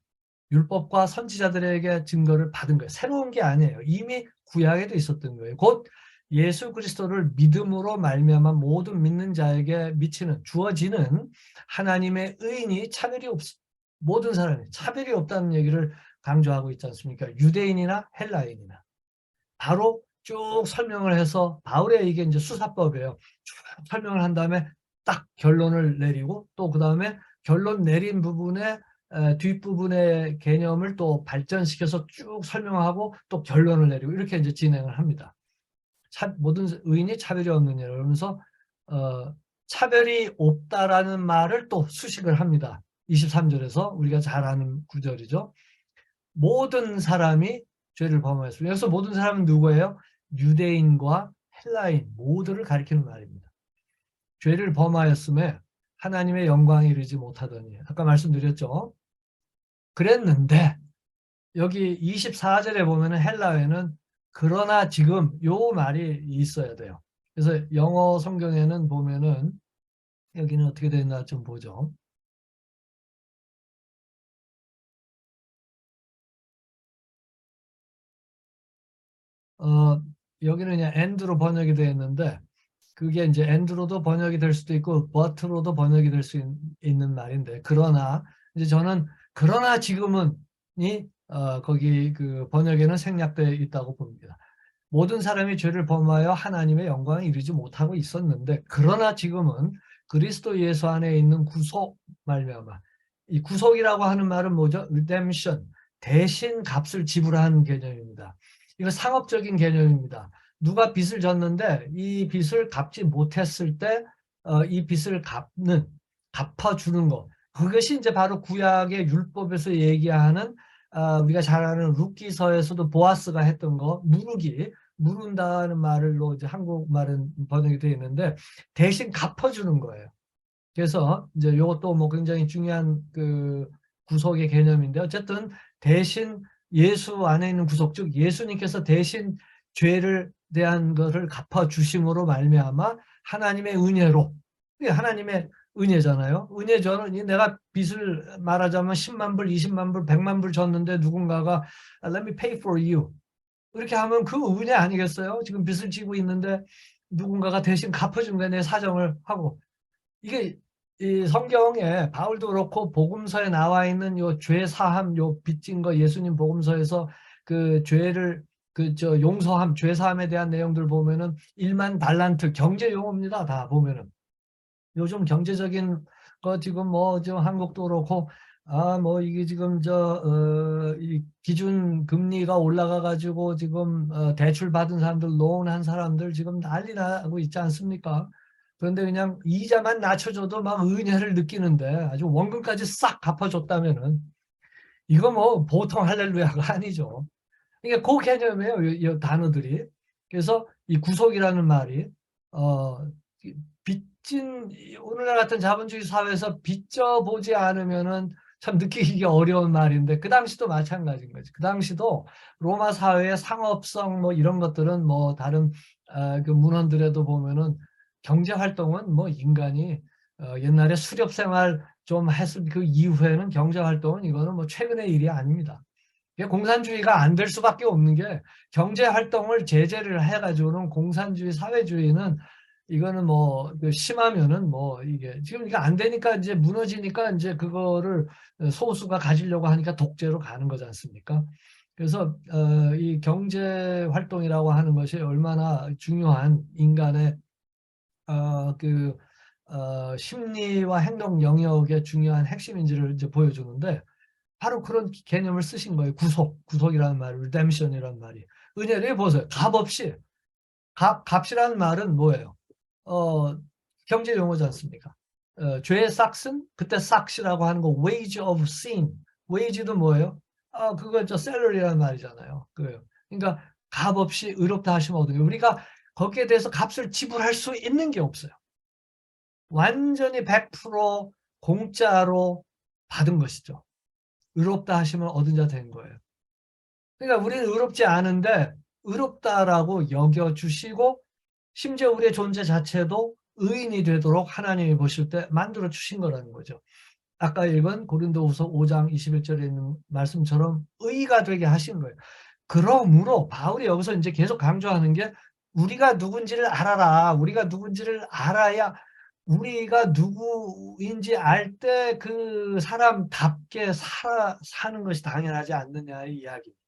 율법과 선지자들에게 증거를 받은 거예요. 새로운 게 아니에요. 이미 구약에도 있었던 거예요. 곧 예수 그리스도를 믿음으로 말미암아 모든 믿는 자에게 미치는 주어지는 하나님의 의인이 차별이 모든 사람이 차별이 없다는 얘기를 강조하고 있지 않습니까? 유대인이나 헬라인이나. 바로 쭉 설명을 해서 바울의 이게 이제 수사법이에요. 쭉 설명을 한 다음에 딱 결론을 내리고 또 그 다음에 결론 내린 부분에 뒷부분의 개념을 또 발전시켜서 쭉 설명하고 또 결론을 내리고 이렇게 이제 진행을 합니다. 모든 의인이 차별이 없느냐 그러면서 차별이 없다라는 말을 또 수식을 합니다. 23절에서 우리가 잘 아는 구절이죠. 모든 사람이 죄를 범하였습니다. 여기서 모든 사람은 누구예요? 유대인과 헬라인 모두를 가리키는 말입니다. 죄를 범하였음에 하나님의 영광에 이르지 못하더니 아까 말씀드렸죠. 그랬는데 여기 24절에 보면은 헬라어에는 그러나 지금 요 말이 있어야 돼요. 그래서 영어 성경에는 보면은 여기는 어떻게 되나 좀 보죠. 여기는 그냥 and로 번역이 되어 있는데 그게 이제 and로도 번역이 될 수도 있고 but로도 번역이 될 수 있는 말인데 그러나 이제 저는 그러나 지금은이 거기 그 번역에는 생략되어 있다고 봅니다. 모든 사람이 죄를 범하여 하나님의 영광에 이르지 못하고 있었는데 그러나 지금은 그리스도 예수 안에 있는 구속 말미암아 이 구속이라고 하는 말은 뭐죠? redemption 대신 값을 지불하는 개념입니다. 이거 상업적인 개념입니다. 누가 빚을 졌는데 이 빚을 갚지 못했을 때 이 빚을 갚아주는 것 그것이 이제 바로 구약의 율법에서 얘기하는 우리가 잘 아는 룻기서에서도 보아스가 했던 거 무르기 물은다는 말로 이제 한국말은 번역이 되어 있는데 대신 갚아주는 거예요. 그래서 이제 이것도 뭐 굉장히 중요한 그 구속의 개념인데 어쨌든 대신 예수 안에 있는 구속, 즉 예수님께서 대신 죄를 대한 것을 갚아 주심으로 말미암아 하나님의 은혜로, 이게 하나님의 은혜잖아요. 은혜죠. 내가 빚을 말하자면 10만 불, 20만 불, 100만 불 졌는데 누군가가 Let me pay for you. 이렇게 하면 그 은혜 아니겠어요? 지금 빚을 지고 있는데 누군가가 대신 갚아준 거야, 내 사정을 하고. 이게 이 성경에 바울도 그렇고 복음서에 나와 있는 요 죄 사함, 요 빚진 거 예수님 복음서에서 그 죄를 용서함, 죄 사함에 대한 내용들 보면은 1만 달란트 경제 용어입니다. 다 보면은. 요즘 경제적인 거 지금 뭐 지금 한국도 그렇고 뭐 이게 지금 이 기준 금리가 올라가 가지고 지금 대출 받은 사람들, 론한 사람들 지금 난리 나고 있지 않습니까? 그런데 그냥 이자만 낮춰줘도 막 은혜를 느끼는데 아주 원금까지 싹 갚아줬다면은 이거 뭐 보통 할렐루야가 아니죠. 이게 그 개념이에요, 이 단어들이. 그래서 이 구속이라는 말이 어, 빚진 오늘날 같은 자본주의 사회에서 빚져보지 않으면은 참 느끼기 어려운 말인데 그 당시도 마찬가지인 거지. 그 당시도 로마 사회의 상업성 뭐 이런 것들은 뭐 다른 그 문헌들에도 보면은 경제 활동은 뭐 인간이 옛날에 수렵 생활 좀 했을 그 이후에는 경제 활동은 이거는 뭐 최근의 일이 아닙니다. 공산주의가 안 될 수밖에 없는 게 경제 활동을 제재를 해가지고는 공산주의 사회주의는 이거는 뭐 심하면은 뭐 이게 지금 이게 안 되니까 이제 무너지니까 이제 그거를 소수가 가지려고 하니까 독재로 가는 거지 않습니까? 그래서 이 경제 활동이라고 하는 것이 얼마나 중요한 인간의 심리와 행동 영역의 중요한 핵심인지를 이제 보여주는데 바로 그런 개념을 쓰신 거예요. 구속이라는 말, redemption이라는 말이. 은혜를 보세요. 값 없이. 값이라는 말은 뭐예요? 어, 경제 용어지 않습니까? 죄의 싹슨? 그때 싹시라고 하는 거 wage of sin. wage도 뭐예요? 그거 salary라는 말이잖아요. 그래요. 그러니까 값 없이 의롭다 하시면 얻어요. 우리가 거기에 대해서 값을 지불할 수 있는 게 없어요. 완전히 100% 공짜로 받은 것이죠. 의롭다 하시면 얻은 자 된 거예요. 그러니까 우리는 의롭지 않은데 의롭다라고 여겨주시고 심지어 우리의 존재 자체도 의인이 되도록 하나님이 보실 때 만들어 주신 거라는 거죠. 아까 읽은 고린도후서 5장 21절에 있는 말씀처럼 의가 되게 하신 거예요. 그러므로 바울이 여기서 이제 계속 강조하는 게 우리가 누군지를 알아라. 우리가 누군지를 알아야 우리가 누구인지 알 때 그 사람답게 사는 것이 당연하지 않느냐의 이야기입니다.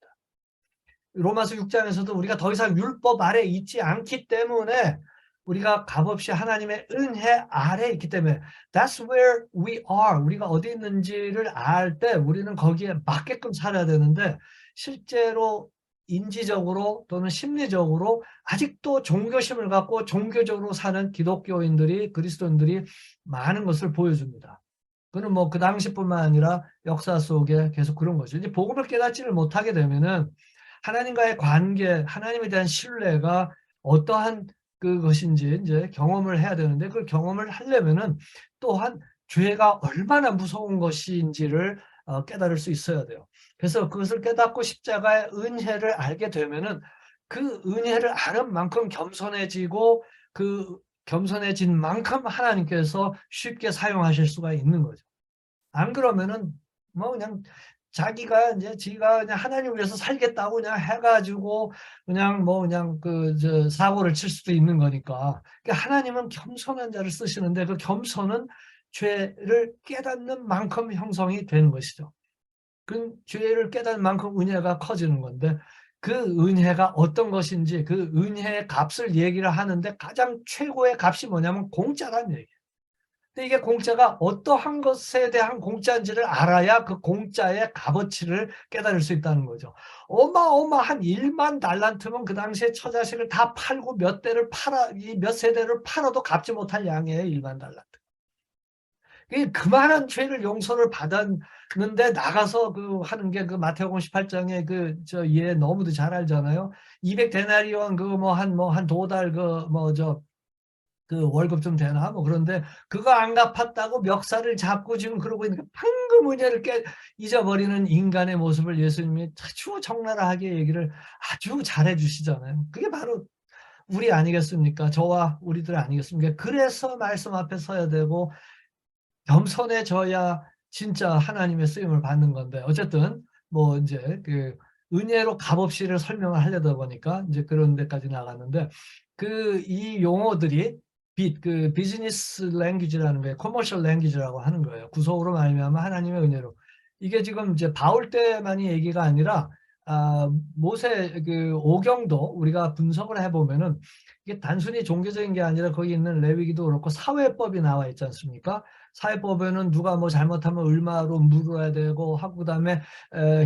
로마서 6장에서도 우리가 더 이상 율법 아래 있지 않기 때문에 우리가 값없이 하나님의 은혜 아래 있기 때문에 that's where we are. 우리가 어디 있는지를 알 때 우리는 거기에 맞게끔 살아야 되는데 실제로 인지적으로 또는 심리적으로 아직도 종교심을 갖고 종교적으로 사는 기독교인들이 그리스도인들이 많은 것을 보여줍니다. 그는 뭐 그 당시뿐만 아니라 역사 속에 계속 그런 거죠. 이제 복음을 깨닫지를 못하게 되면은 하나님과의 관계, 하나님에 대한 신뢰가 어떠한 그것인지 이제 경험을 해야 되는데 그 경험을 하려면은 또한 죄가 얼마나 무서운 것인지를 깨달을 수 있어야 돼요. 그래서 그것을 깨닫고 십자가의 은혜를 알게 되면은 그 은혜를 아는 만큼 겸손해지고 그 겸손해진 만큼 하나님께서 쉽게 사용하실 수가 있는 거죠. 안 그러면은 뭐 그냥 자기가 이제 지가 그냥 하나님을 위해서 살겠다고 그냥 해가지고 그냥 뭐 그냥 사고를 칠 수도 있는 거니까. 그러니까 하나님은 겸손한 자를 쓰시는데 그 겸손은 죄를 깨닫는 만큼 형성이 되는 것이죠. 그 죄를 깨닫는 만큼 은혜가 커지는 건데 그 은혜가 어떤 것인지 그 은혜의 값을 얘기를 하는데 가장 최고의 값이 뭐냐면 공짜라는 얘기예요. 근데 이게 공짜가 어떠한 것에 대한 공짜인지를 알아야 그 공짜의 값어치를 깨달을 수 있다는 거죠. 어마어마한 1만 달란트면 그 당시에 처자식을 다 팔고 몇 세대를 팔아도 갚지 못할 양이에요. 1만 달란트. 그만한 죄를 용서를 받았는데 나가서 그 하는 게 그 마태복음 18장에 그저얘 너무도 잘 알잖아요. 200데나리온 그거 한 두 달 그 월급 좀 되나 뭐 그런데 그거 안 갚았다고 멱살을 잡고 지금 그러고 있는 게 방금 은혜를 잊어버리는 인간의 모습을 예수님이 아주 적나라하게 얘기를 아주 잘해 주시잖아요. 그게 바로 우리 아니겠습니까? 저와 우리들 아니겠습니까? 그래서 말씀 앞에 서야 되고 겸손해져야 진짜 하나님의 쓰임을 받는 건데 어쨌든 뭐 이제 그 은혜로 값없이를 설명을 하려다 보니까 이제 그런 데까지 나갔는데 그 이 용어들이 비즈니스 랭귀지라는 거예요. 커머셜 랭귀지라고 하는 거예요. 구속으로 말미암아 하나님의 은혜로. 이게 지금 이제 바울 때만이 얘기가 아니라 모세 그 오경도 우리가 분석을 해보면은 이게 단순히 종교적인 게 아니라 거기 있는 레위기도 그렇고 사회법이 나와 있지 않습니까? 사회법에는 누가 뭐 잘못하면 얼마로 물어야 되고 하고 그다음에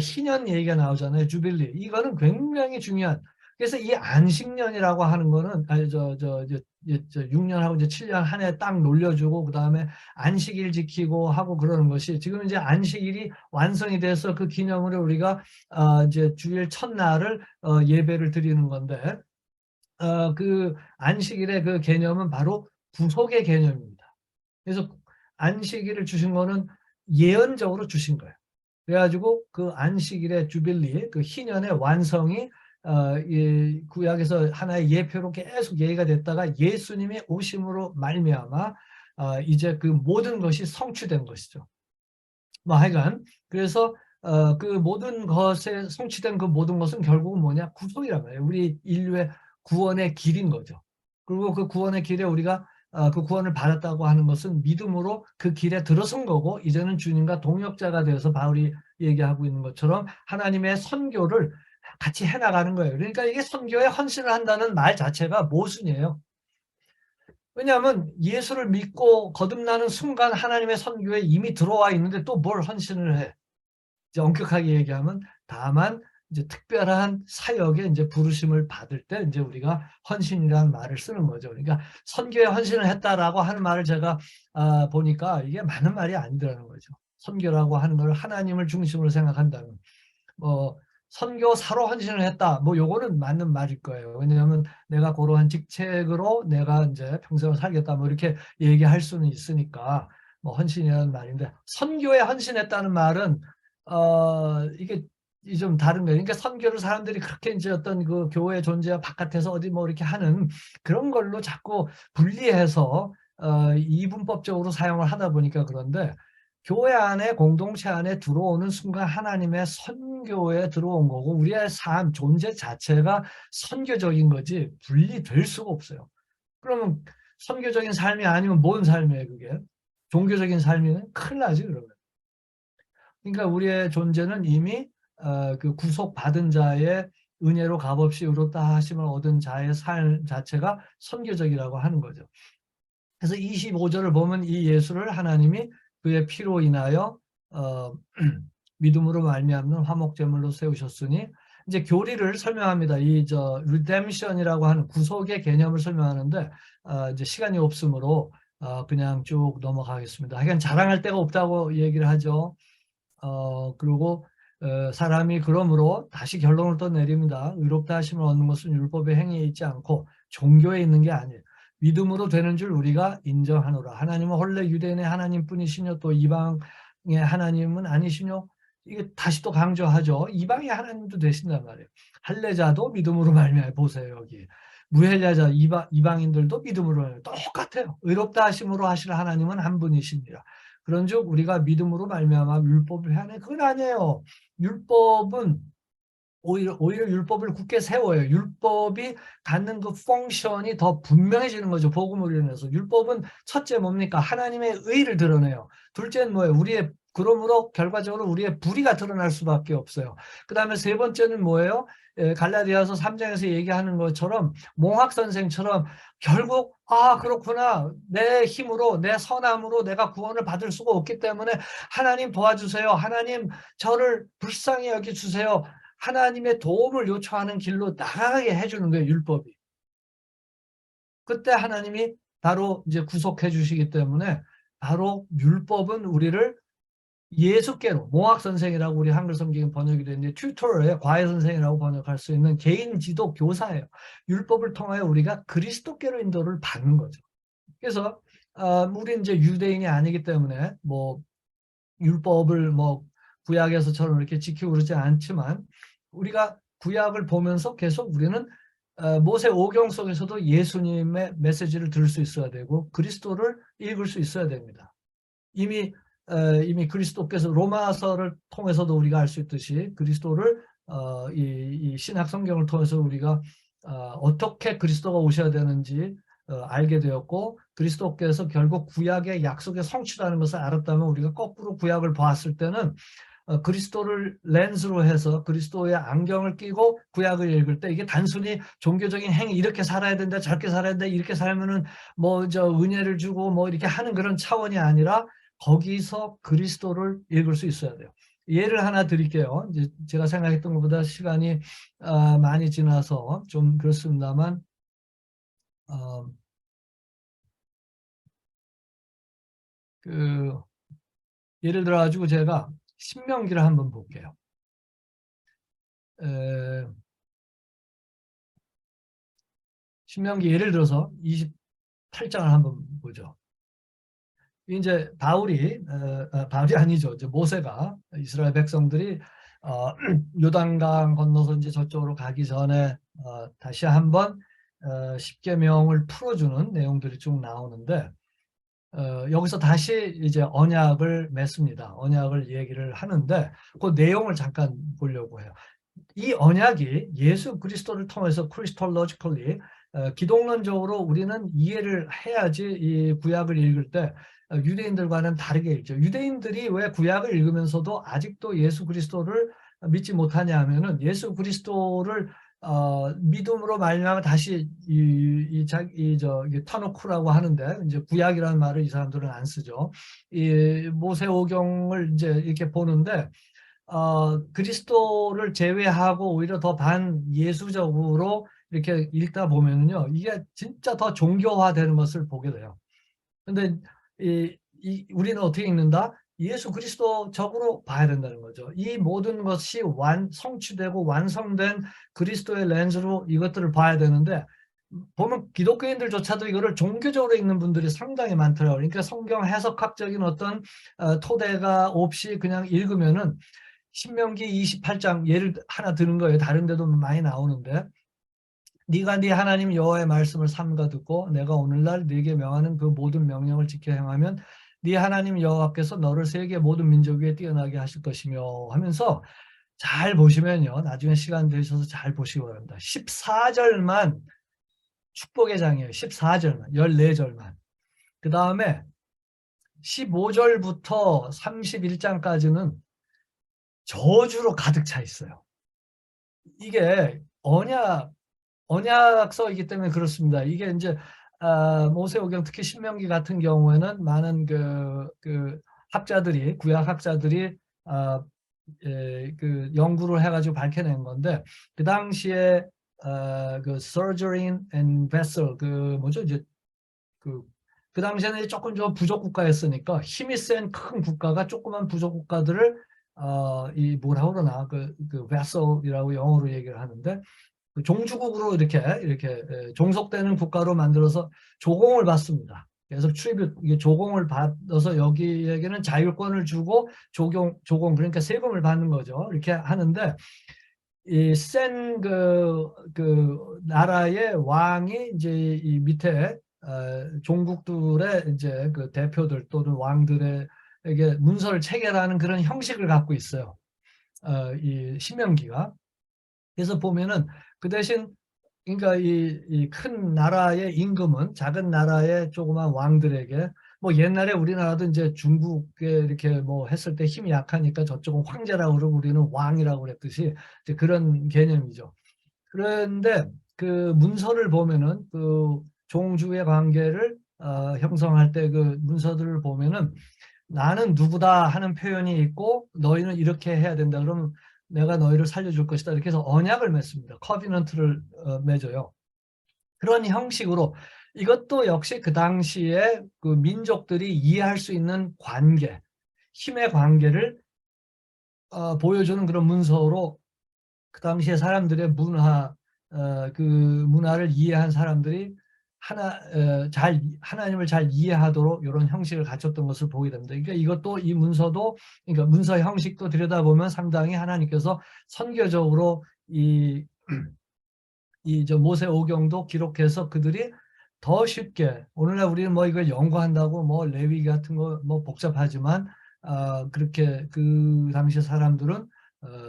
희년 얘기가 나오잖아요. 주빌리. 이거는 굉장히 중요한. 그래서 이 안식년이라고 하는 거는 아니 6년하고 이제 7년 한 해 딱 놀려주고 그다음에 안식일 지키고 하고 그러는 것이 지금 이제 안식일이 완성이 돼서 그 기념으로 우리가 이제 주일 첫날을 예배를 드리는 건데 그 안식일의 그 개념은 바로 구속의 개념입니다. 그래서 안식일을 주신 거는 예언적으로 주신 거예요. 그래가지고 그 안식일의 주빌리, 그 희년의 완성이 이 구약에서 하나의 예표로 계속 얘기가 됐다가 예수님의 오심으로 말미암아 이제 그 모든 것이 성취된 것이죠. 뭐 하여간 그래서 그 모든 것에 성취된 그 모든 것은 결국은 뭐냐? 구속이란 말이에요. 우리 인류의 구원의 길인 거죠. 그리고 그 구원의 길에 우리가 그 구원을 받았다고 하는 것은 믿음으로 그 길에 들어선 거고 이제는 주님과 동역자가 되어서 바울이 얘기하고 있는 것처럼 하나님의 선교를 같이 해나가는 거예요. 그러니까 이게 선교에 헌신을 한다는 말 자체가 모순이에요. 왜냐하면 예수를 믿고 거듭나는 순간 하나님의 선교에 이미 들어와 있는데 또 뭘 헌신을 해? 이제 엄격하게 얘기하면 다만 이제 특별한 사역에 이제 부르심을 받을 때 이제 우리가 헌신이라는 말을 쓰는 거죠. 그러니까 선교에 헌신을 했다라고 하는 말을 제가 보니까 이게 맞는 말이 아니더라는 거죠. 선교라고 하는 걸 하나님을 중심으로 생각한다면 뭐 선교사로 헌신을 했다. 뭐 요거는 맞는 말일 거예요. 왜냐하면 내가 그러한 직책으로 내가 이제 평생을 살겠다. 뭐 이렇게 얘기할 수는 있으니까 뭐 헌신이라는 말인데 선교에 헌신했다는 말은 이게 좀 다른 거예요. 그러니까 선교를 사람들이 그렇게 이제 어떤 그 교회 존재 바깥에서 어디 뭐 이렇게 하는 그런 걸로 자꾸 분리해서 이분법적으로 사용을 하다 보니까 그런데 교회 안에 공동체 안에 들어오는 순간 하나님의 선교에 들어온 거고 우리의 삶 존재 자체가 선교적인 거지 분리될 수가 없어요. 그러면 선교적인 삶이 아니면 뭔 삶이에요 그게? 종교적인 삶이면 큰일 나지 그러면. 그러니까 우리의 존재는 이미 그 구속받은 자의 은혜로 값없이 의롭다 하심을 얻은 자의 삶 자체가 선교적이라고 하는 거죠. 그래서 25절을 보면 이 예수를 하나님이 그의 피로 인하여 어, 믿음으로 말미암는 화목제물로 세우셨으니 이제 교리를 설명합니다. 이 redemption이라고 하는 구속의 개념을 설명하는데 이제 시간이 없으므로 그냥 쭉 넘어가겠습니다. 하여간 자랑할 데가 없다고 얘기를 하죠. 그리고 사람이 그러므로 다시 결론을 또 내립니다. 의롭다 하심을 얻는 것은 율법의 행위에 있지 않고 종교에 있는 게 아니에요. 믿음으로 되는 줄 우리가 인정하노라. 하나님은 원래 유대인의 하나님뿐이시뇨 또 이방의 하나님은 아니시뇨. 이게 다시 또 강조하죠. 이방의 하나님도 되신단 말이에요. 할례자도 믿음으로 말미암아 보세요 여기. 무할례자 이방인들도 믿음으로 똑같아요. 의롭다 하심으로 하실 하나님은 한 분이십니다. 그런즉 우리가 믿음으로 말미암아 율법을 해야 하네. 그건 아니에요. 율법은 오히려 율법을 굳게 세워요. 율법이 갖는 그 펑션이 더 분명해지는 거죠. 복음을 인해서. 율법은 첫째 뭡니까? 하나님의 의를 드러내요. 둘째는 뭐예요? 그러므로 결과적으로 우리의 불의가 드러날 수밖에 없어요. 그 다음에 세 번째는 뭐예요? 갈라디아서 3장에서 얘기하는 것처럼 몽학 선생처럼 결국 그렇구나. 내 힘으로 내 선함으로 내가 구원을 받을 수가 없기 때문에 하나님 도와주세요. 하나님 저를 불쌍히 여겨주세요. 하나님의 도움을 요청하는 길로 나가게 해주는 거예요, 율법이. 그때 하나님이 바로 이제 구속해 주시기 때문에 바로 율법은 우리를 예수께로, 몽학 선생이라고 우리 한글 성경에 번역이 되는데 튜터의 과외 선생이라고 번역할 수 있는 개인 지도 교사예요. 율법을 통하여 우리가 그리스도께로 인도를 받는 거죠. 그래서 우리 이제 유대인이 아니기 때문에 뭐 율법을 뭐 구약에서처럼 이렇게 지키고 그러지 않지만 우리가 구약을 보면서 계속 우리는 모세 오경 속에서도 예수님의 메시지를 들을 수 있어야 되고 그리스도를 읽을 수 있어야 됩니다. 이미 그리스도께서 로마서를 통해서도 우리가 알 수 있듯이 그리스도를 이 신약 성경을 통해서 우리가 어떻게 그리스도가 오셔야 되는지 알게 되었고 그리스도께서 결국 구약의 약속의 성취라는 것을 알았다면 우리가 거꾸로 구약을 보았을 때는 그리스도를 렌즈로 해서 그리스도의 안경을 끼고 구약을 읽을 때 이게 단순히 종교적인 행위 이렇게 살아야 된다 저렇게 살아야 된다 이렇게 살면은 뭐 저 은혜를 주고 뭐 이렇게 하는 그런 차원이 아니라 거기서 그리스도를 읽을 수 있어야 돼요. 예를 하나 드릴게요. 이제 제가 생각했던 것보다 시간이 많이 지나서 좀 그렇습니다만 예를 들어 가지고 제가 신명기를 한번 볼게요. 신명기 예를 들어서 28장을 한번 보죠. 이제 바울이 아니죠. 이제 모세가 이스라엘 백성들이 요단강 건너서 이제 저쪽으로 가기 전에 다시 한번 십계명을 풀어주는 내용들이 쭉 나오는데 여기서 다시 이제 언약을 맺습니다. 언약을 얘기를 하는데 그 내용을 잠깐 보려고 해요. 이 언약이 예수 그리스도를 통해서 크리스톨로지컬리 기독론적으로 우리는 이해를 해야지 이 구약을 읽을 때 유대인들과는 다르게 읽죠. 유대인들이 왜 구약을 읽으면서도 아직도 예수 그리스도를 믿지 못하냐 하면은 예수 그리스도를 믿음으로 말미암아 다시 터놓고라고 하는데 이제 구약이라는 말을 이 사람들은 안 쓰죠. 이 모세오경을 이제 이렇게 보는데 그리스도를 제외하고 오히려 더 반예수적으로 이렇게 읽다 보면요, 이게 진짜 더 종교화되는 것을 보게 돼요. 근데 우리는 어떻게 읽는다? 예수 그리스도적으로 봐야 된다는 거죠. 이 모든 것이 성취되고 완성된 그리스도의 렌즈로 이것들을 봐야 되는데 보면 기독교인들조차도 이거를 종교적으로 읽는 분들이 상당히 많더라고요. 그러니까 성경 해석학적인 어떤 토대가 없이 그냥 읽으면은 신명기 28장 예를 하나 드는 거예요. 다른 데도 많이 나오는데 네가 네 하나님 여호와의 말씀을 삼가 듣고 내가 오늘날 네게 명하는 그 모든 명령을 지켜 행하면 네 하나님 여호와께서 너를 세계 모든 민족 위에 뛰어나게 하실 것이며 하면서 잘 보시면요. 나중에 시간 되셔서 잘 보시기 바랍니다. 14절만 축복의 장이에요. 14절만, 14절만. 그 다음에 15절부터 31장까지는 저주로 가득 차 있어요. 이게 언약서이기 때문에 그렇습니다. 이게 이제 모세오경 특히 신명기 같은 경우에는 많은 그 학자들이 구약 학자들이 그 연구를 해가지고 밝혀낸 건데 그 당시에 그 sojourn and vessel 그 뭐죠 이제 그 당시에는 조금 좀 부족 국가였으니까 힘이 센 큰 국가가 조그만 부족 국가들을 이 뭐라고 그러나 그 vessel이라고 영어로 얘기를 하는데 그 종주국으로 이렇게 종속되는 국가로 만들어서 조공을 받습니다. 그래서 조공을 받아서 여기에게는 자율권을 주고 조공 그러니까 세금을 받는 거죠. 이렇게 하는데 이 센 그 나라의 왕이 이제 이 밑에 종국들의 이제 그 대표들 또는 왕들에게 문서를 체결하는 그런 형식을 갖고 있어요. 이 신명기가. 그래서 보면은 그 대신 그러니까 이 큰 나라의 임금은 작은 나라의 조그만 왕들에게 뭐 옛날에 우리나라도 이제 중국에 이렇게 뭐 했을 때 힘이 약하니까 저쪽은 황제라고 그러고 우리는 왕이라고 그랬듯이 이제 그런 개념이죠. 그런데 그 문서를 보면은 그 종주의 관계를 형성할 때 그 문서들을 보면은 나는 누구다 하는 표현이 있고 너희는 이렇게 해야 된다. 그러면 내가 너희를 살려줄 것이다. 이렇게 해서 언약을 맺습니다. 커비넌트를 맺어요. 그런 형식으로 이것도 역시 그 당시에 그 민족들이 이해할 수 있는 관계, 힘의 관계를 보여주는 그런 문서로 그 당시에 사람들의 그 문화를 이해한 사람들이 하나님을 잘 이해하도록 이런 형식을 갖췄던 것을 보게 됩니다. 그러니까 이것도 이 문서도, 그러니까 문서 형식도 들여다보면 상당히 하나님께서 선교적으로 저 모세오경도 기록해서 그들이 더 쉽게, 오늘날 우리는 뭐 이걸 연구한다고 뭐 레위 같은 거 뭐 복잡하지만 그렇게 그 당시 사람들은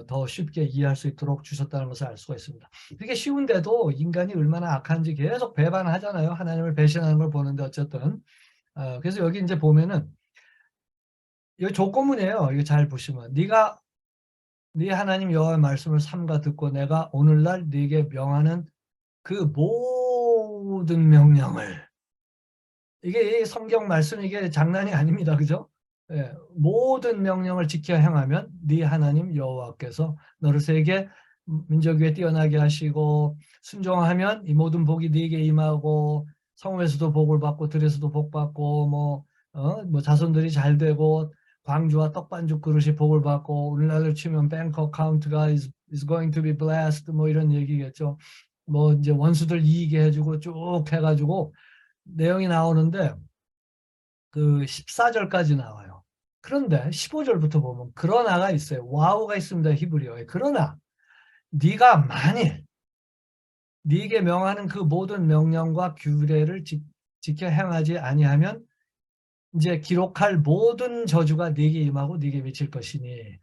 더 쉽게 이해할 수 있도록 주셨다는 것을 알 수가 있습니다. 그게 쉬운데도 인간이 얼마나 악한지 계속 배반하잖아요. 하나님을 배신하는 걸 보는데 어쨌든 그래서 여기 이제 보면은 이거 조건문이에요. 이거 잘 보시면 네 하나님 여호와의 말씀을 삼가 듣고 내가 오늘날 네게 명하는 그 모든 명령을, 이게 성경 말씀, 이게 장난이 아닙니다. 그죠? 예, 모든 명령을 지켜 행하면 네 하나님 여호와께서 너를 세계 민족 위에 뛰어나게 하시고, 순종하면 이 모든 복이 네게 임하고 성읍에서도 복을 받고 들에서도 복 받고 뭐 자손들이 잘 되고 광주와 떡반죽 그릇이 복을 받고, 오늘날로 치면 뱅크 어카운트가 is going to be blessed, 뭐 이런 얘기겠죠. 뭐 이제 원수들 이기게 해주고 쭉 해가지고 내용이 나오는데 그 14절까지 나와요. 그런데 15절부터 보면 그러나가 있어요. 와우가 있습니다. 히브리어에. 그러나 네가 만일 네게 명하는 그 모든 명령과 규례를 지켜 행하지 아니하면 이제 기록할 모든 저주가 네게 임하고 네게 미칠 것이니,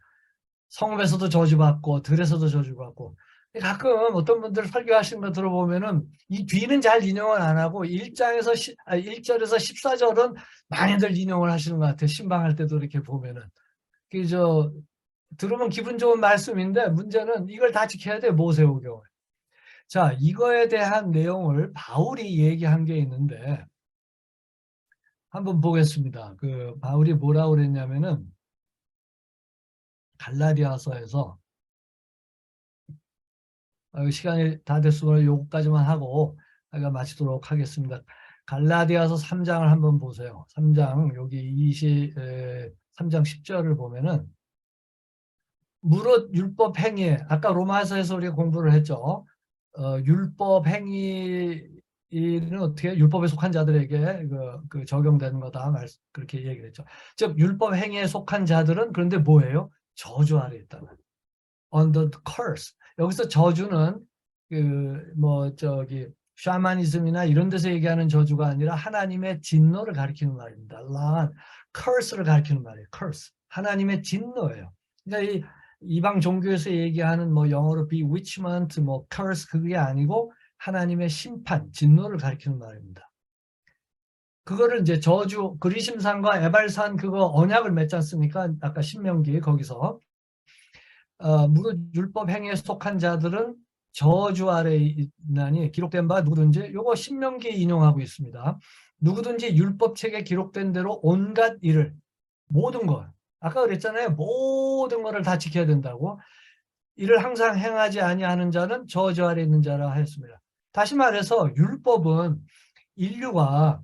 성읍에서도 저주받고 들에서도 저주받고. 가끔 어떤 분들 설교하시는 거 들어보면은 이 뒤는 잘 인용을 안 하고 1절에서 14절은 많이들 인용을 하시는 것 같아요. 신방할 때도 이렇게 보면은. 그 들으면 기분 좋은 말씀인데 문제는 이걸 다 지켜야 돼요. 모세오경을. 자, 이거에 대한 내용을 바울이 얘기한 게 있는데 한번 보겠습니다. 그 바울이 뭐라고 그랬냐면은 갈라디아서에서, 시간이 다 됐으므로 요거까지만 하고 제가 마치도록 하겠습니다. 갈라디아서 3장을 한번 보세요. 3장 여기 3장 10절을 보면은 무릇 율법 행위에, 아까 로마서에서 우리가 공부를 했죠. 율법 행위는 어떻게 율법에 속한 자들에게 그 적용되는 거다 그렇게 얘기를 했죠. 즉 율법 행위에 속한 자들은 그런데 뭐예요? 저주 아래 있다는, under the curse. 여기서 저주는 샤머니즘이나 이런 데서 얘기하는 저주가 아니라 하나님의 진노를 가리키는 말입니다. curse를 가리키는 말이에요. curse. 하나님의 진노예요. 그러니까 이 이방 종교에서 얘기하는 뭐 영어로 bewitchment, 뭐 curse, 그게 아니고 하나님의 심판, 진노를 가리키는 말입니다. 그거를 이제 저주, 그리심산과 에발산 그거 언약을 맺지 않습니까? 아까 신명기 거기서 무릇 율법 행위에 속한 자들은 저주 아래 있나니 기록된 바 누구든지, 요거 신명기에 인용하고 있습니다. 누구든지 율법책에 기록된 대로 온갖 일을, 모든 것, 아까 그랬잖아요. 모든 것을 다 지켜야 된다고. 이를 항상 행하지 아니하는 자는 저주 아래 있는 자라 하였습니다. 다시 말해서 율법은 인류가,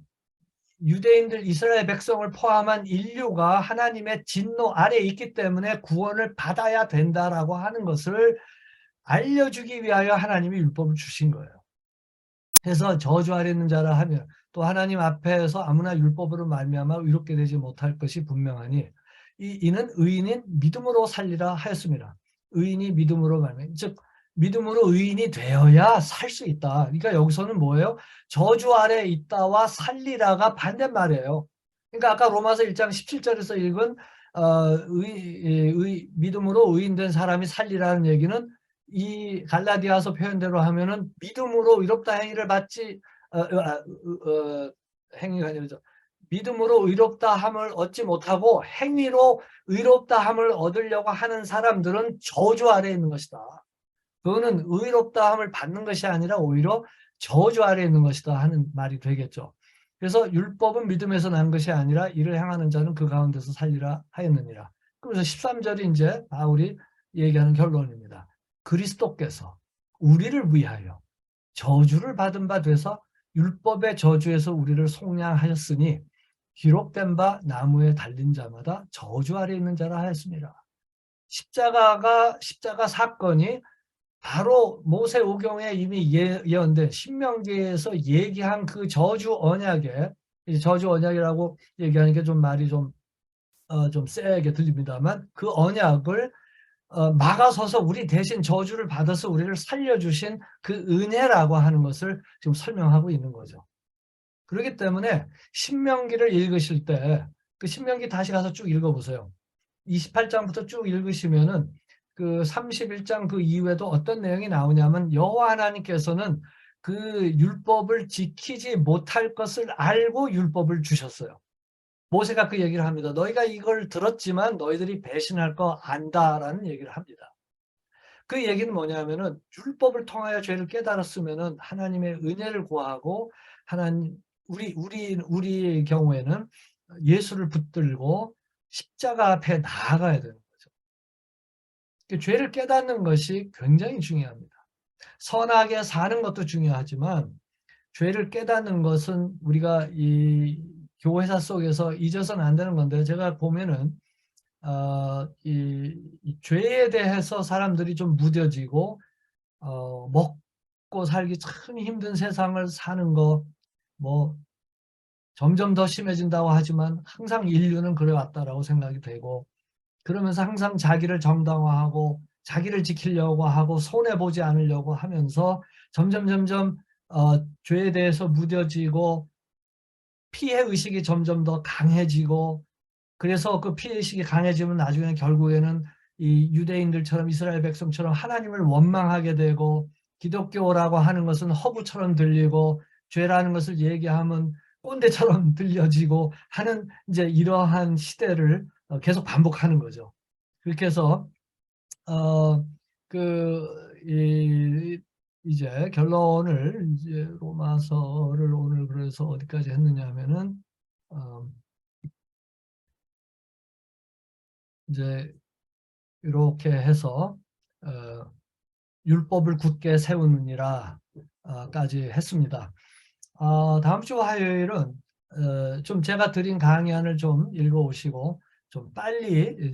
유대인들 이스라엘 백성을 포함한 인류가 하나님의 진노 아래에 있기 때문에 구원을 받아야 된다라고 하는 것을 알려주기 위하여 하나님이 율법을 주신 거예요. 그래서 저주 아래 있는 자라 하면 또 하나님 앞에서 아무나 율법으로 말미암아 의롭게 되지 못할 것이 분명하니 이는 의인인 믿음으로 살리라 하였습니다. 의인이 믿음으로 말미암아, 즉 믿음으로 의인이 되어야 살 수 있다. 그러니까 여기서는 뭐예요? 저주 아래 있다와 살리라가 반대말이에요. 그러니까 아까 로마서 1장 17절에서 읽은 믿음으로 의인된 사람이 살리라는 얘기는 이 갈라디아서 표현대로 하면은 믿음으로 의롭다 행위를 받지 행위가 아니라 믿음으로 의롭다 함을 얻지 못하고 행위로 의롭다 함을 얻으려고 하는 사람들은 저주 아래에 있는 것이다. 그거는 의롭다 함을 받는 것이 아니라 오히려 저주 아래에 있는 것이다 하는 말이 되겠죠. 그래서 율법은 믿음에서 난 것이 아니라 이를 행하는 자는 그 가운데서 살리라 하였느니라. 그래서 13절이 이제 바울이 얘기하는 결론입니다. 그리스도께서 우리를 위하여 저주를 받은 바 돼서 율법의 저주에서 우리를 속량하셨으니 기록된 바 나무에 달린 자마다 저주 아래 있는 자라 하였습니다. 십자가 사건이 바로 모세오경에 이미 예언된 신명기에서 얘기한 그 저주 언약에, 저주 언약이라고 얘기하는 게 좀 말이 좀 세게 들립니다만, 그 언약을 막아서서 우리 대신 저주를 받아서 우리를 살려주신 그 은혜라고 하는 것을 지금 설명하고 있는 거죠. 그렇기 때문에 신명기를 읽으실 때 그 신명기 다시 가서 쭉 읽어보세요. 28장부터 쭉 읽으시면은 그 31장 그 이후에도 어떤 내용이 나오냐면, 여호와 하나님께서는 그 율법을 지키지 못할 것을 알고 율법을 주셨어요. 모세가 그 얘기를 합니다. 너희가 이걸 들었지만 너희들이 배신할 거 안다라는 얘기를 합니다. 그 얘기는 뭐냐면은, 율법을 통하여 죄를 깨달았으면은 하나님의 은혜를 구하고, 하나님, 우리의 경우에는 예수를 붙들고 십자가 앞에 나아가야 되는 거죠. 죄를 깨닫는 것이 굉장히 중요합니다. 선하게 사는 것도 중요하지만 죄를 깨닫는 것은 우리가 이 교회사 속에서 잊어서는 안 되는 건데, 제가 보면은 이 죄에 대해서 사람들이 좀 무뎌지고 먹고 살기 참 힘든 세상을 사는 거, 뭐 점점 더 심해진다고 하지만 항상 인류는 그래왔다라고 생각이 되고, 그러면서 항상 자기를 정당화하고 자기를 지키려고 하고 손해보지 않으려고 하면서 점점 죄에 대해서 무뎌지고 피해의식이 점점 더 강해지고, 그래서 그 피해의식이 강해지면 나중에 결국에는 이 유대인들처럼, 이스라엘 백성처럼 하나님을 원망하게 되고, 기독교라고 하는 것은 허구처럼 들리고 죄라는 것을 얘기하면 꼰대처럼 들려지고 하는, 이제 이러한 시대를 계속 반복하는 거죠. 그렇게 해서 이제 결론을, 이제 로마서를 오늘 그래서 어디까지 했느냐 하면은 이제 이렇게 해서 율법을 굳게 세우느니라 까지 했습니다. 다음 주 화요일은 좀 제가 드린 강연을 좀 읽어오시고 좀 빨리